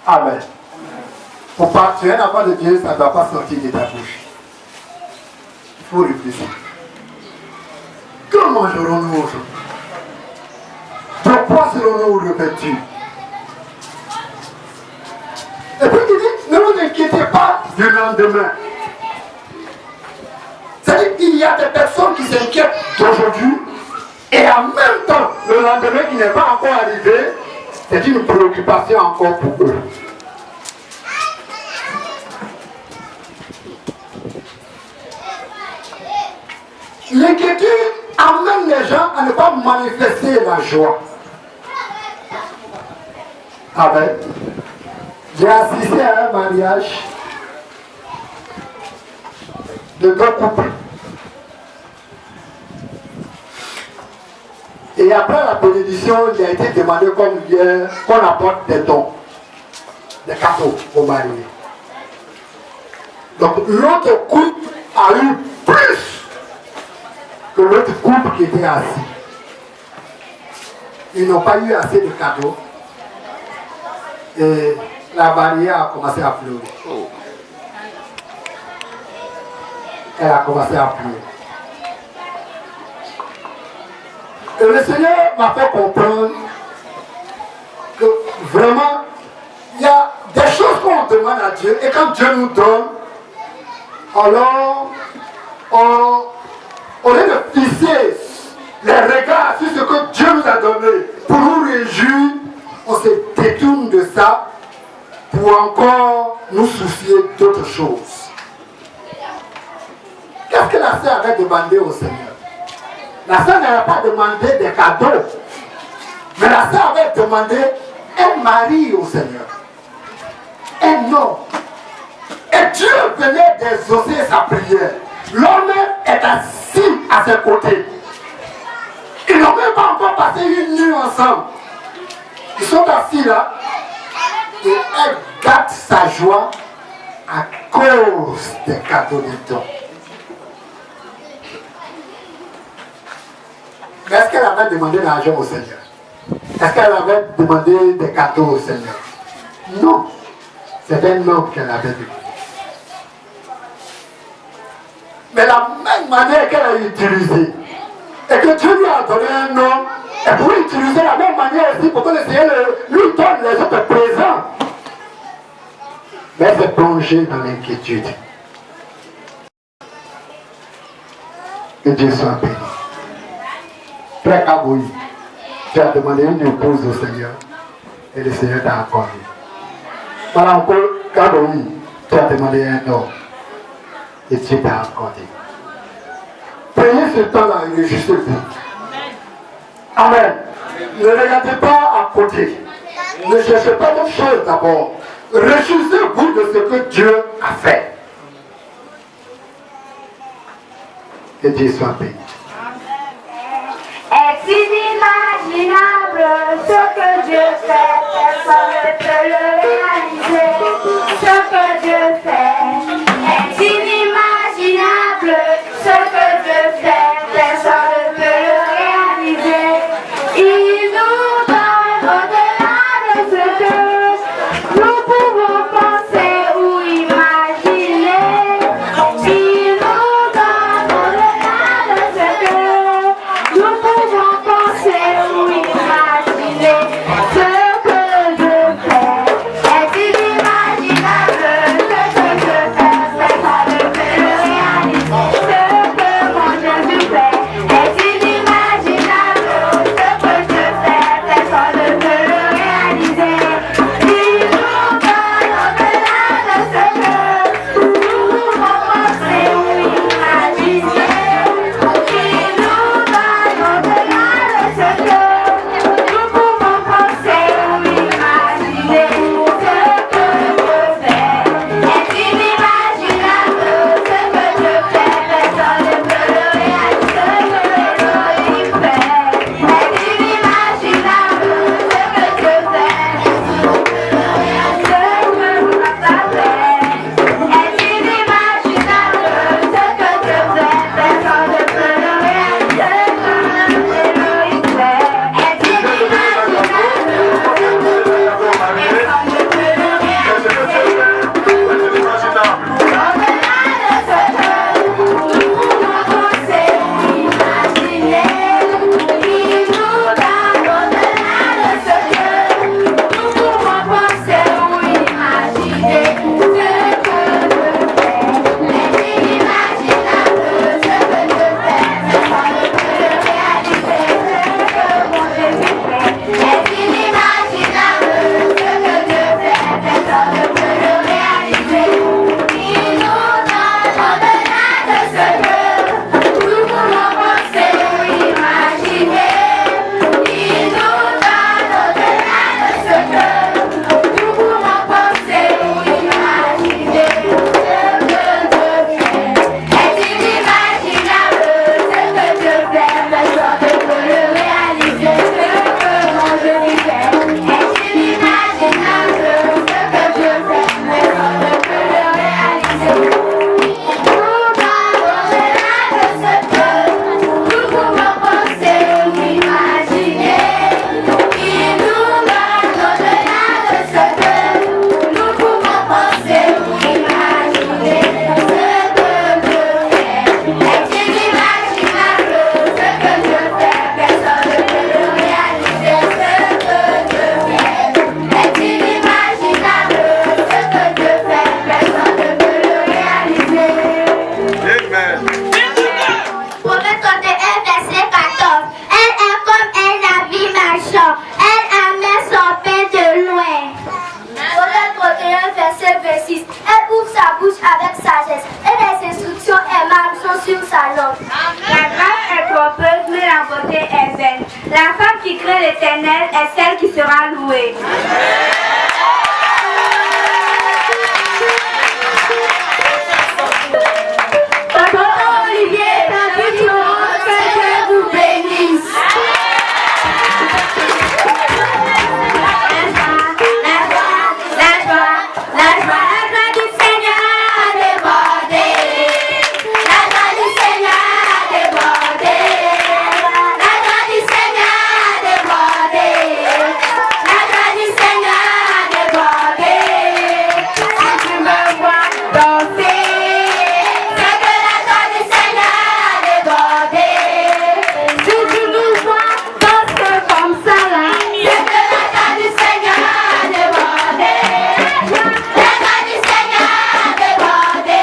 Amen. Pour partir un enfant de Dieu, ça ne doit pas sortir de ta bouche. Il faut réfléchir. Que mangerons-nous aujourd'hui? De quoi serons-nous revêtus? Et puis il dit, ne vous inquiétez pas du lendemain. C'est-à-dire qu'il y a des personnes qui s'inquiètent d'aujourd'hui et en même temps, le lendemain qui n'est pas encore arrivé, c'est une préoccupation encore pour eux. L'inquiétude amène les gens à ne pas manifester la joie. Amen. J'ai assisté à un mariage de deux couples. Et après la bénédiction, il a été demandé comme hier qu'on apporte des dons, des cadeaux aux mariés. Donc l'autre couple a eu plus que l'autre couple qui était assis. Ils n'ont pas eu assez de cadeaux. Et la mariée a commencé à pleurer. Elle a commencé à pleurer. Et le Seigneur m'a fait comprendre que vraiment, il y a des choses qu'on demande à Dieu, et quand Dieu nous donne, alors au lieu de fixer les regards sur ce que Dieu nous a donné pour nous réjouir, on se détourne de ça pour encore nous soucier d'autres choses. Qu'est-ce que la sœur avait demandé au Seigneur? La sœur n'avait pas demandé des cadeaux, mais la sœur avait demandé un mari au Seigneur, un homme. Et Dieu venait d'exaucer sa prière. L'homme est assis à ses côtés. Ils n'ont même pas encore passé une nuit ensemble. Ils sont assis là et elle gâte sa joie à cause des cadeaux des dons. Mais est-ce qu'elle avait demandé l'argent au Seigneur? Est-ce qu'elle avait demandé des cadeaux au Seigneur? Non. C'est un homme qu'elle avait demandé. Mais la même manière qu'elle a utilisé, et que Dieu lui a donné un homme, elle pourrait utiliser la même manière aussi pour que le Seigneur lui donne les autres présents. Mais elle s'est plongée dans l'inquiétude. Que Dieu soit béni. Frère Kaboui, tu as demandé une épouse au Seigneur et le Seigneur t'a accordé. Madame Kaboui, tu as demandé un homme et Dieu t'a accordé. Priez ce temps-là et réjouissez-vous. Amen. Ne regardez pas à côté. Ne cherchez pas d'autres choses d'abord. Réjouissez-vous de ce que Dieu a fait. Que Dieu soit béni. Est inimaginable ce que Dieu fait, personne ne peut le réaliser. Ce que Dieu fait est inimaginable. La femme qui craint l'Éternel est celle qui sera louée. Tonton Olivier, que Dieu vous bénisse. La joie du Seigneur a débordé. La joie du Seigneur a débordé. La joie du Seigneur a débordé. La joie du Seigneur a débordé. Si tu me vois danser, c'est que la joie du Seigneur a débordé. Si tu nous vois danser comme ça là, c'est que la joie du Seigneur a débordé. La joie du Seigneur a débordé.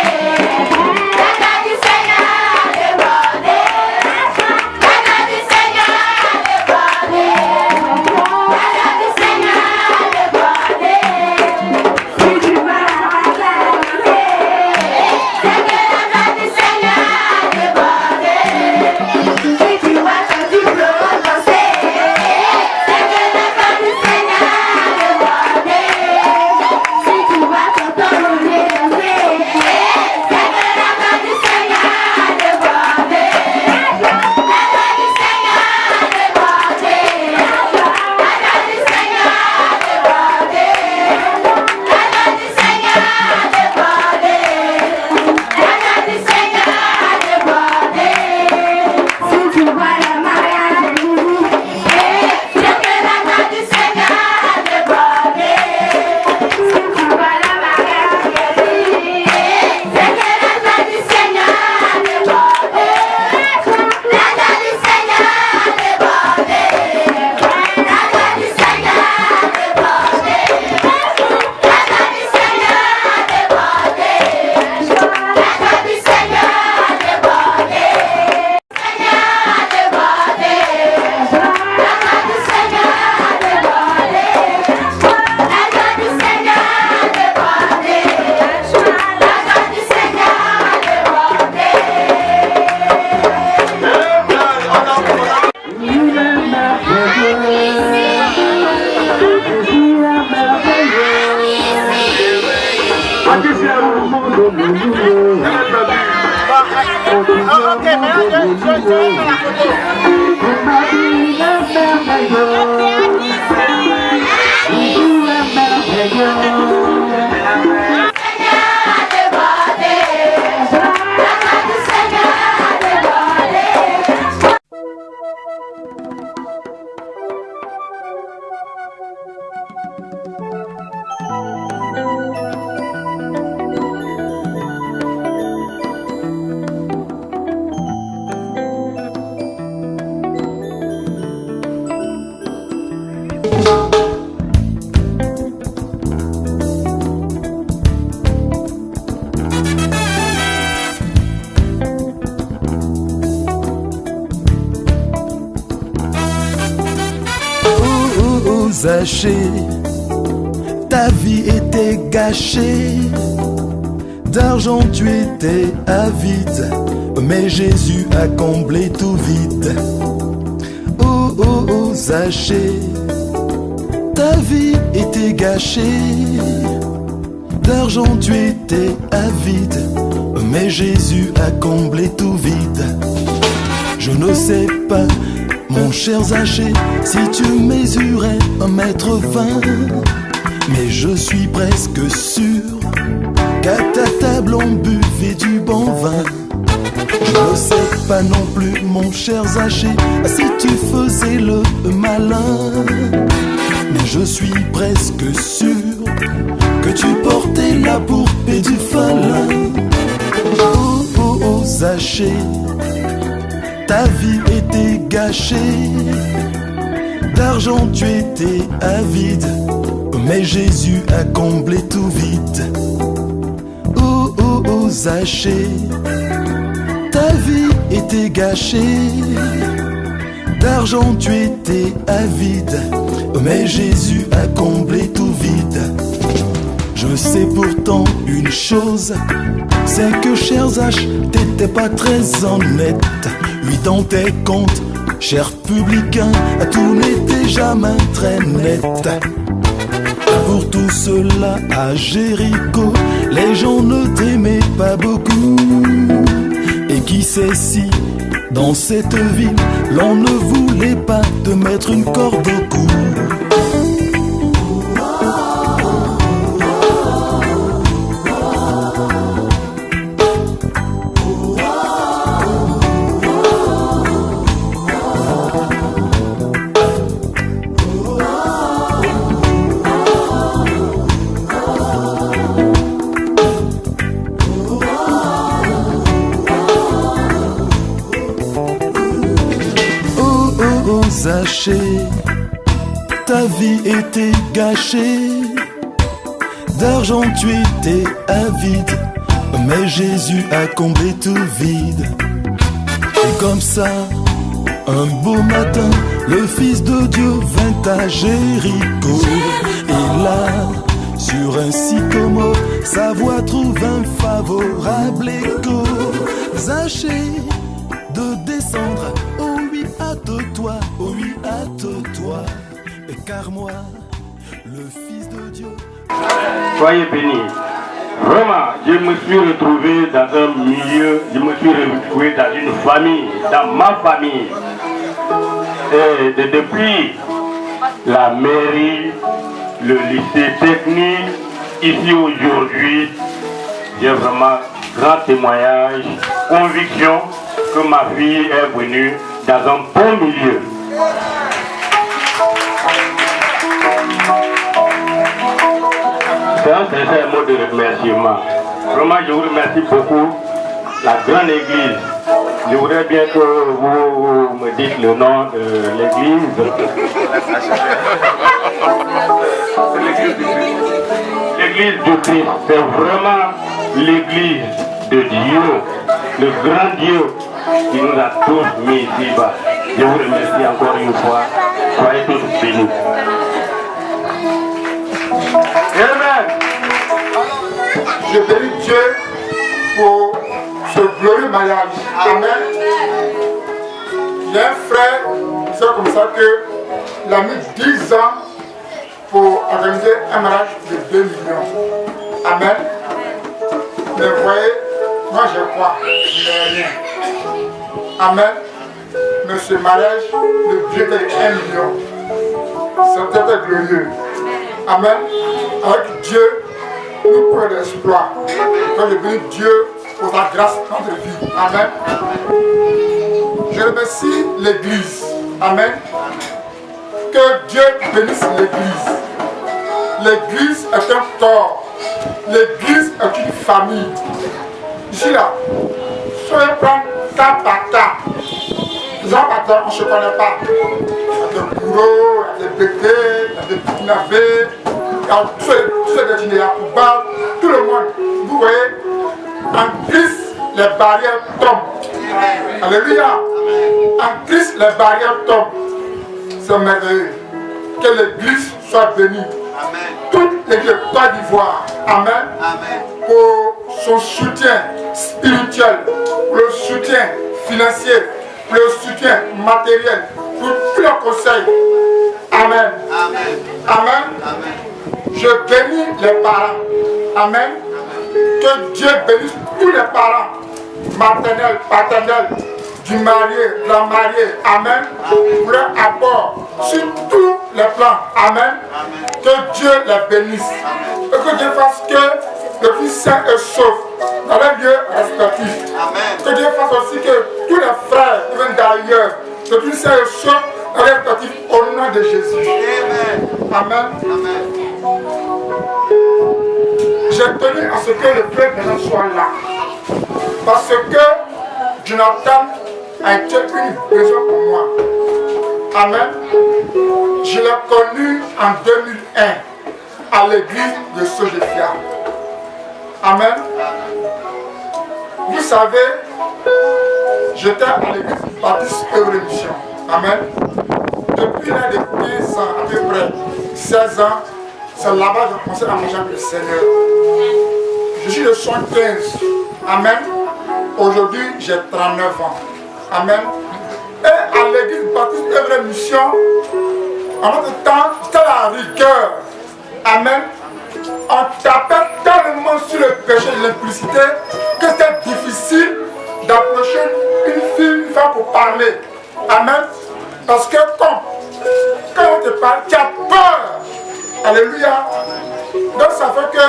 La joie du Seigneur a débordé. La joie du Seigneur a débordé. La joie du Seigneur a débordé. Si tu vas danser, c'est que la joie du Seigneur a débordé. Si tu vois ton diplôme danser, c'est que la joie du Seigneur a débordé. Si tu vois ton tonneau danser, c'est que la joie du Seigneur a débordé. La joie du Seigneur a débordé. La joie du Seigneur a débordé. La joie du Seigneur a débordé. La joie du Seigneur a débordé. Si tu vois le mariage, c'est que la joie du Seigneur a débordé. Si tu vois le mariage, c'est que la joie du Seigneur a débordé. La joie du Seigneur a débordé. La joie du Seigneur a débordé. La joie du Seigneur a débordé. La joie du Seigneur a débordé. Seigneur a débordé. La joie du Seigneur a débordé. La joie du Seigneur a débordé. La joie du Seigneur Ok, maintenant je vais faire la Zaché, ta vie était gâchée, d'argent tu étais avide, mais Jésus a comblé tout vide. Oh oh oh Zaché, ta vie était gâchée, d'argent tu étais avide, mais Jésus a comblé tout vide. Je ne sais pas, mon cher Zaché, si tu mesurais 1,20 m, mais je suis presque sûr qu'à ta table on buvait du bon vin. Je ne sais pas non plus, mon cher Zaché, si tu faisais le malin, mais je suis presque sûr que tu portais la poupée du félin. Oh oh oh Zaché, ta vie était gâchée, d'argent tu étais avide, mais Jésus a comblé tout vide. Oh oh oh Zaché, ta vie était gâchée, d'argent tu étais avide, mais Jésus a comblé tout vide. Je sais pourtant une chose, c'est que cher Zach, t'étais pas très honnête. Lui dans tes comptes, Chers publicains, tout n'était jamais très net. Pour tout cela à Jéricho, les gens ne t'aimaient pas beaucoup. Et qui sait si, dans cette ville, l'on ne voulait pas te mettre une corde au cou. Zaché, ta vie était gâchée, d'argent tu étais avide, mais Jésus a comblé tout vide. Et comme ça, un beau matin, le Fils de Dieu vint à Jéricho. Et là, sur un sycomore, sa voix trouve un favorable écho. Zaché, de descendre, oh oui, hâte-toi, oh oui, hâte-toi, car moi, le Fils de Dieu. Soyez bénis. Vraiment, je me suis retrouvé dans un milieu, je me suis retrouvé dans une famille, dans ma famille. Et depuis la mairie, le lycée technique, ici aujourd'hui, j'ai vraiment grand témoignage, conviction que ma fille est venue dans un bon milieu. C'est un sincère mot de remerciement. Vraiment, je vous remercie beaucoup. La grande église. Je voudrais bien que vous me dites le nom de l'église. L'église du Christ, c'est vraiment l'église de Dieu, le grand Dieu qui nous a tous mis ici-bas. Je vous remercie encore une fois. Soyez tous bénis. Amen. Je bénis Dieu pour ce glorieux mariage. Amen. J'ai un frère, c'est comme ça qu'il a mis 10 ans pour organiser un mariage de 2 millions. Amen. Mais vous voyez, moi je crois, je n'ai rien. Amen. Mais ce mariage, le budget est 1 million. C'est peut-être glorieux. Amen. Avec Dieu, nous prenons l'exploit. Donc je bénis Dieu pour sa grâce dans notre vie. Amen. Je remercie l'Église. Amen. Que Dieu bénisse l'Église. L'Église est un corps. L'Église est une famille. Ici là, soyez prendre cas par cas. Les gens par terre, on ne se connaît pas. Il y a des bourreaux, il y a des bébés, il y a des kidnappés, il y a tous ces détenus, il y a Pouba, tout le monde. Vous voyez, en Christ, les barrières tombent. Alléluia. En Christ, les barrières tombent. C'est merveilleux. Que l'Église soit bénie. Toute l'Église de Côte d'Ivoire. Amen. Pour son soutien spirituel, pour le soutien financier, pour le soutien matériel, pour tous les conseils. Amen. Amen. Je bénis les parents. Amen. Que Dieu bénisse tous les parents, maternels, paternels, du marié, de la mariée. Amen. Pour leur apport sur tous les plans. Amen. Que Dieu les bénisse. Et que Dieu fasse que le Fils saint et sauf dans les lieux respectifs. Que Dieu fasse aussi que tous les frères qui viennent d'ailleurs, le Fils saint et sauf dans les respectifs au nom de Jésus. Amen. J'ai tenu à ce que le frère Bénin soit là. Parce que Jonathan a été une besoin pour moi. Amen. Je l'ai connu en 2001 à l'église de Sojefia. Amen. Vous savez, j'étais à l'église baptiste Révolution. Amen. Depuis l'âge de 15 ans, à peu près 16 ans, c'est là-bas que j'ai commencé à manger avec le Seigneur. Je suis de 75. Amen. Aujourd'hui, j'ai 39 ans. Amen. Et à l'église baptiste œuvre et mission, en notre temps, c'était la rigueur. Amen. On tapait tellement sur le péché de l'implicité que c'était difficile d'approcher une fille, une femme pour parler. Amen. Parce que quand on te parle, tu as peur. Alléluia. Donc ça fait que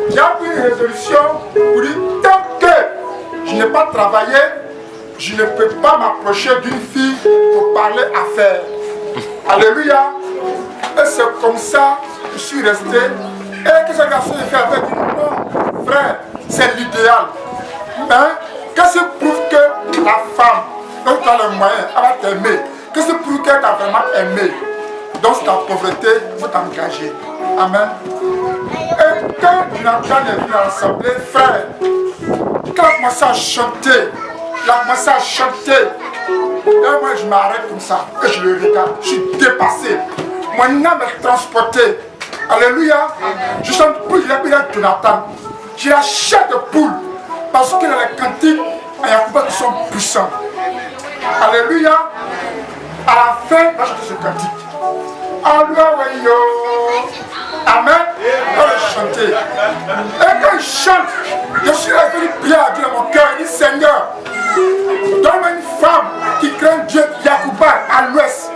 il y a pris une résolution pour dire tant que je n'ai pas travaillé, je ne peux pas m'approcher d'une fille pour parler affaires. Alléluia. Et c'est comme ça que je suis resté. Et que ce garçon fait avec non, frère, c'est l'idéal. Mais qu'est-ce qui prouve que la femme, quand tu as les moyens, elle va t'aimer? Qu'est-ce qui prouve qu'elle t'a vraiment aimé? Dans ta pauvreté, il faut t'engager. Amen. Et quand Jonathan est venu à l'assemblée, frère, quand il a commencé à chanter, et moi je m'arrête comme ça, et je le regarde, je suis dépassé. Mon âme est transportée. Alléluia. Je chante plus, il a pris Jonathan. J'ai la chair de poule, parce qu'il y a les cantiques à Yacouba qui sont puissants. Alléluia. À la fin, je chante ce cantique. Alléluia. Amen. On va chanter. Et quand il chante, je suis venu prier à Dieu dans mon cœur. Il dit Seigneur, donne-moi une femme qui craint Dieu, Yacouba, à l'ouest.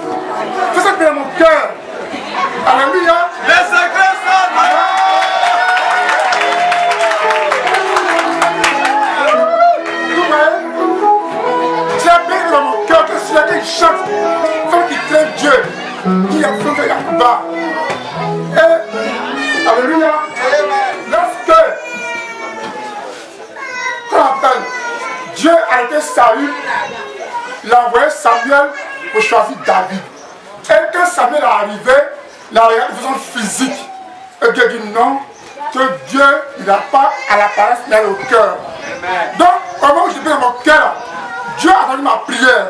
Fais ça dans mon cœur. Alléluia. Les secrets sont vous voyez, j'ai bien dans mon cœur que si quelqu'un chante, femme qui craint Dieu, il y a fait de Yacouba. Et, alléluia, lorsque, qu'on appelle, Dieu a été Saül, il a envoyé Samuel pour choisir David. Et quand Samuel est arrivé, il a regardé de façon physique. Et Dieu dit non, que Dieu, il n'a pas à l'apparence, mais au cœur. Donc, au moment où j'ai bien dans mon cœur, Dieu a entendu ma prière.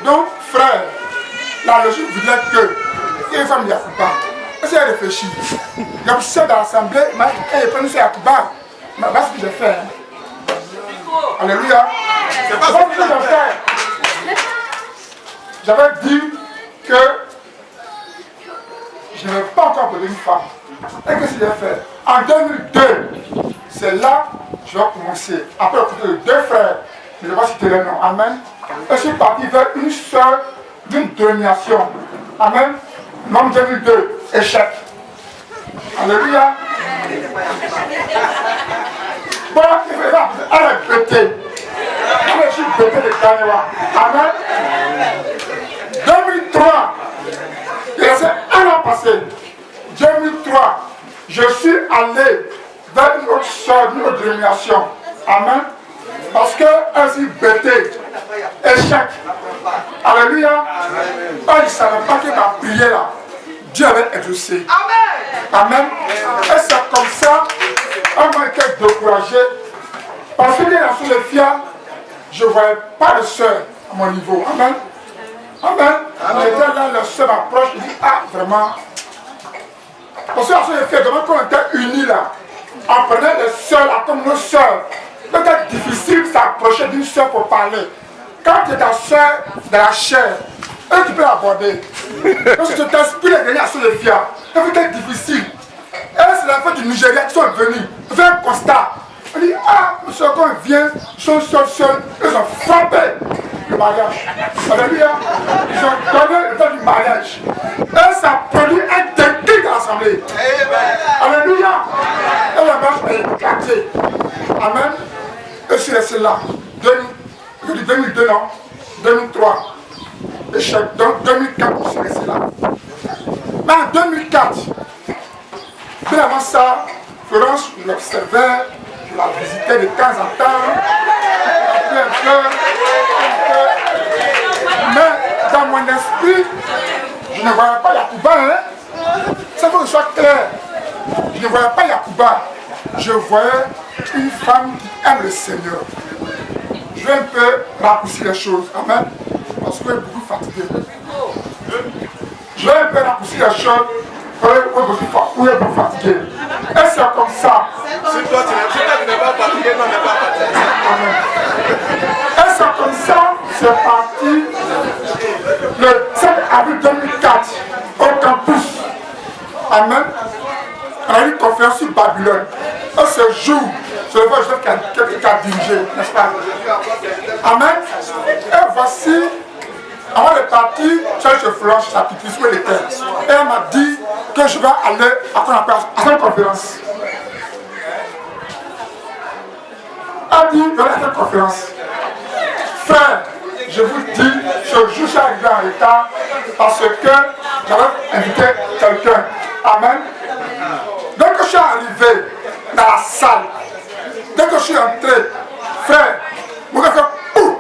Donc, frère, la logique voudrait que une femme Yacouba, et si elle réfléchit, il y a un chef dans l'assemblée, elle est prenue sur Yacouba. Mais voilà ce que j'ai fait. Alléluia. C'est pas ce que j'ai fait. J'avais dit que je n'avais pas encore besoin d'une femme. Et qu'est-ce que j'ai fait? En 2002, c'est là que je vais commencer. Après le côté de deux frères, je ne vais pas citer les noms. Amen. Et je suis parti vers une soeur d'une domination. Amen. Nom 2002, échec. Alléluia. Bon, elle est bêtée. Elle est juste bêtée de Kanewa. Amen. 2003, il y a un an passé. 2003, je suis allé vers une autre soeur, d'une autre dénomination. Amen. Parce qu'elle s'est bêtée. Échec. Alléluia. Elle ne savait pas que ma prière là, Dieu avait exaucé. Amen. Et c'est comme ça, elle m'a été découragé. Parce que dans le fiat, je ne voyais pas de soeur à mon niveau. Amen. Amen. J'étais là, la soeur m'approche, je dis, ah, vraiment. Parce que la soeur de fiat, quand on était unis là, on prenait les soeurs là comme nos soeurs. Peut-être difficile de s'approcher d'une soeur pour parler. Quand tu es ta soeur de la chair, tu peux l'aborder. Parce que tu t'inspires les derniers à soeur de fiat. Ça peut être difficile. Et c'est la fête du Nigeria qui sont venus. Ils font un constat. On dit, ah, monsieur, quand ils viennent, ils sont seuls, ils ont frappé le mariage. Alléluia. Ils ont donné le temps du mariage. Et ça produit un déclic dans l'assemblée. Alléluia. Et la marche est éclatée. Amen. Et je suis resté là. 2002, non. 2003. Échec. Donc 2004, je suis resté là. Mais en 2004, bien avant ça, Florence, je l'observais. Je la visitais de temps en temps, un peu. Mais dans mon esprit, je ne voyais pas Yacouba. Hein? Ça faut que ce soit clair. Je ne voyais pas Yacouba. Je voyais une femme qui aime le Seigneur. Je vais un peu raccourcir les choses. Amen. Parce que je suis beaucoup fatigué. Je vais un peu raccourcir les choses. Où est beaucoup fatigué. Et c'est comme ça. Si toi tu n'es pas fatigué, non, n'est pas fatigué. Et c'est comme ça, c'est parti avril 2004, au campus. Amen. On a eu une conférence sur Babylone. Et ce jour, c'est le Joseph qui a dirigé, n'est-ce pas? Amen. Et voici, avant de partir, je flanche sa petite fille, et elle m'a dit que je vais aller à cette conférence. Elle a dit, je vais aller à cette conférence. Frère, je vous dis, ce jour, je suis arrivé en retard parce que j'avais invité quelqu'un. Amen. Dès que je suis arrivé dans la salle, dès que je suis entré, frère, vous avez fait ouh!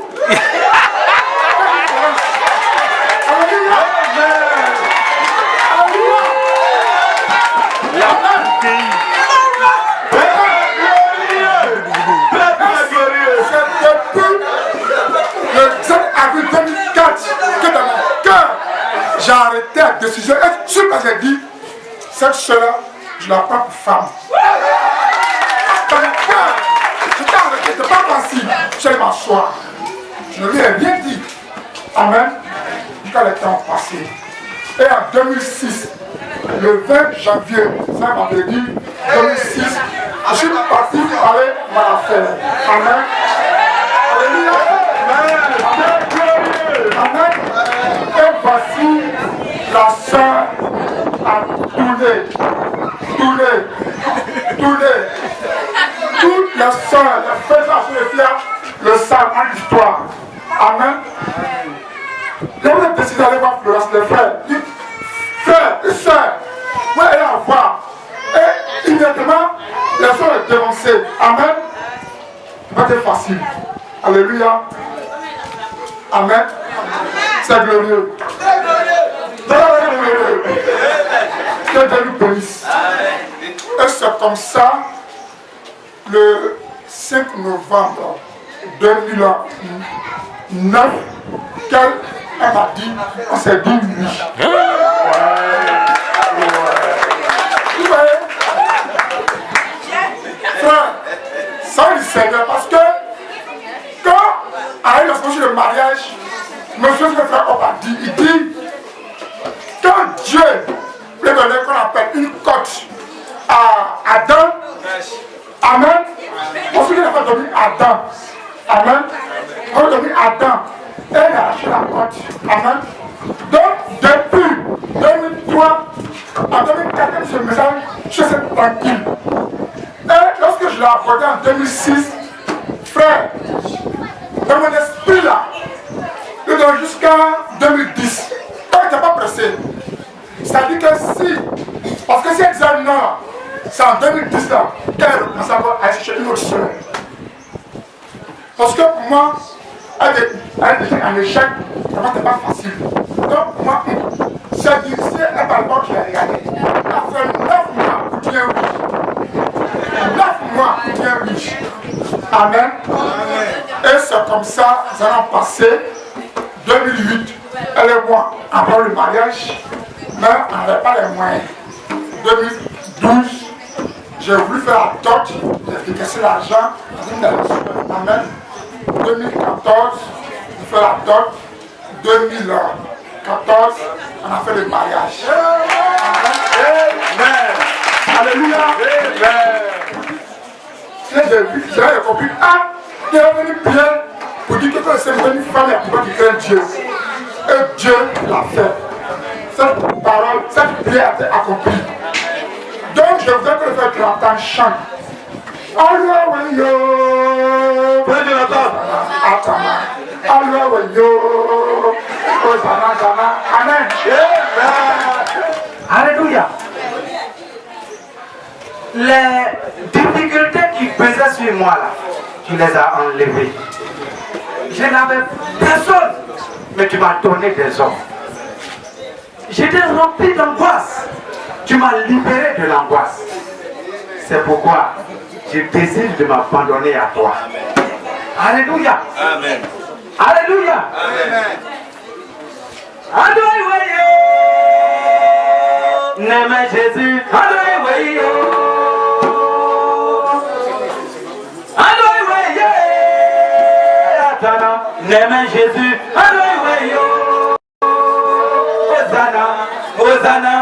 Le 7 avril 2004 que dans mon cœur, j'ai arrêté la décision. Et ce que j'ai dit, cette chose-là, je la prends pour femme. Dans mon cœur, j'étais arrêté, je n'étais pas possible. Je vais m'asseoir. Je ne lui ai rien dit. Amen. Quand les temps ont passé. Et en 2006, le 20 janvier, ça m'avait dit, 2006, je suis parti parler ma affaire. Amen. Alléluia. Amen. Et voici la sœur a tourné. Toutes les sœurs, les frères et les filles, le savent en histoire. Amen. Là, vous êtes décidé d'aller voir Florence, les frères. Frères et sœurs, vous allez la voir. Et immédiatement, les sœurs sont dénoncées. Amen. Ça va être facile. Alléluia. Amen. C'est glorieux. Que Dieu nous bénisse. Et c'est comme ça, le 5 novembre 2009, qu'elle m'a dit, on s'est dit oui. Vous voyez, frère, ça du Seigneur, parce que quand arrive la semaine de mariage, monsieur le frère Oba dit, il dit, quand Dieu lui donner qu'on appelle une cote à Adam, amen, on se dit qu'il a fait donner Adam, amen, on a donné Adam, et il a acheté la cote, amen. Donc, depuis 2003, en 2004, ce message, je suis tranquille. Et lorsque je l'ai apporté en 2006, frère, dans mon esprit là, jusqu'à 2010, quand il n'était pas pressé, c'est-à-dire que si, parce que si elle disait non, c'est en 2010 là, qu'elle commence à chercher une autre soeur. Parce que pour moi, elle était en échec, vraiment c'était pas facile. Donc moi, c'est dit, si elle parle pas, je l'ai regardé. Elle a fait 9 mois pour dire oui. 9 mois pour dire oui. Amen. Et c'est comme ça, ça a passé. 2008, elle et moi, avant le mariage, mais on n'avait pas les moyens. 2012, j'ai voulu faire la dot, j'ai décaissé l'argent, amen. 2014, j'ai fait la dot. 2014, on a fait le mariage. Amen. Alléluia. J'ai compris, il est venu bien. Pour dire que c'est une femme et pour qui craint Dieu. Et Dieu l'a fait. Cette parole, cette prière a été accomplie. Donc je voudrais que le frère Jonathan chante. Alléluia. Frère Jonathan. Alléluia. Amen. Alléluia. Les difficultés qui pesaient sur moi là, tu les as enlevées. Je n'avais personne, mais tu m'as donné des hommes. J'étais rempli d'angoisse. Tu m'as libéré de l'angoisse. C'est pourquoi je décide de m'abandonner à toi. Alléluia. Amen. Alléluia. Amen. Alléluia. N'aime Jésus. Alléluia. Alléluia. N'aime Jésus. Alléluia. Hosanna, Hosanna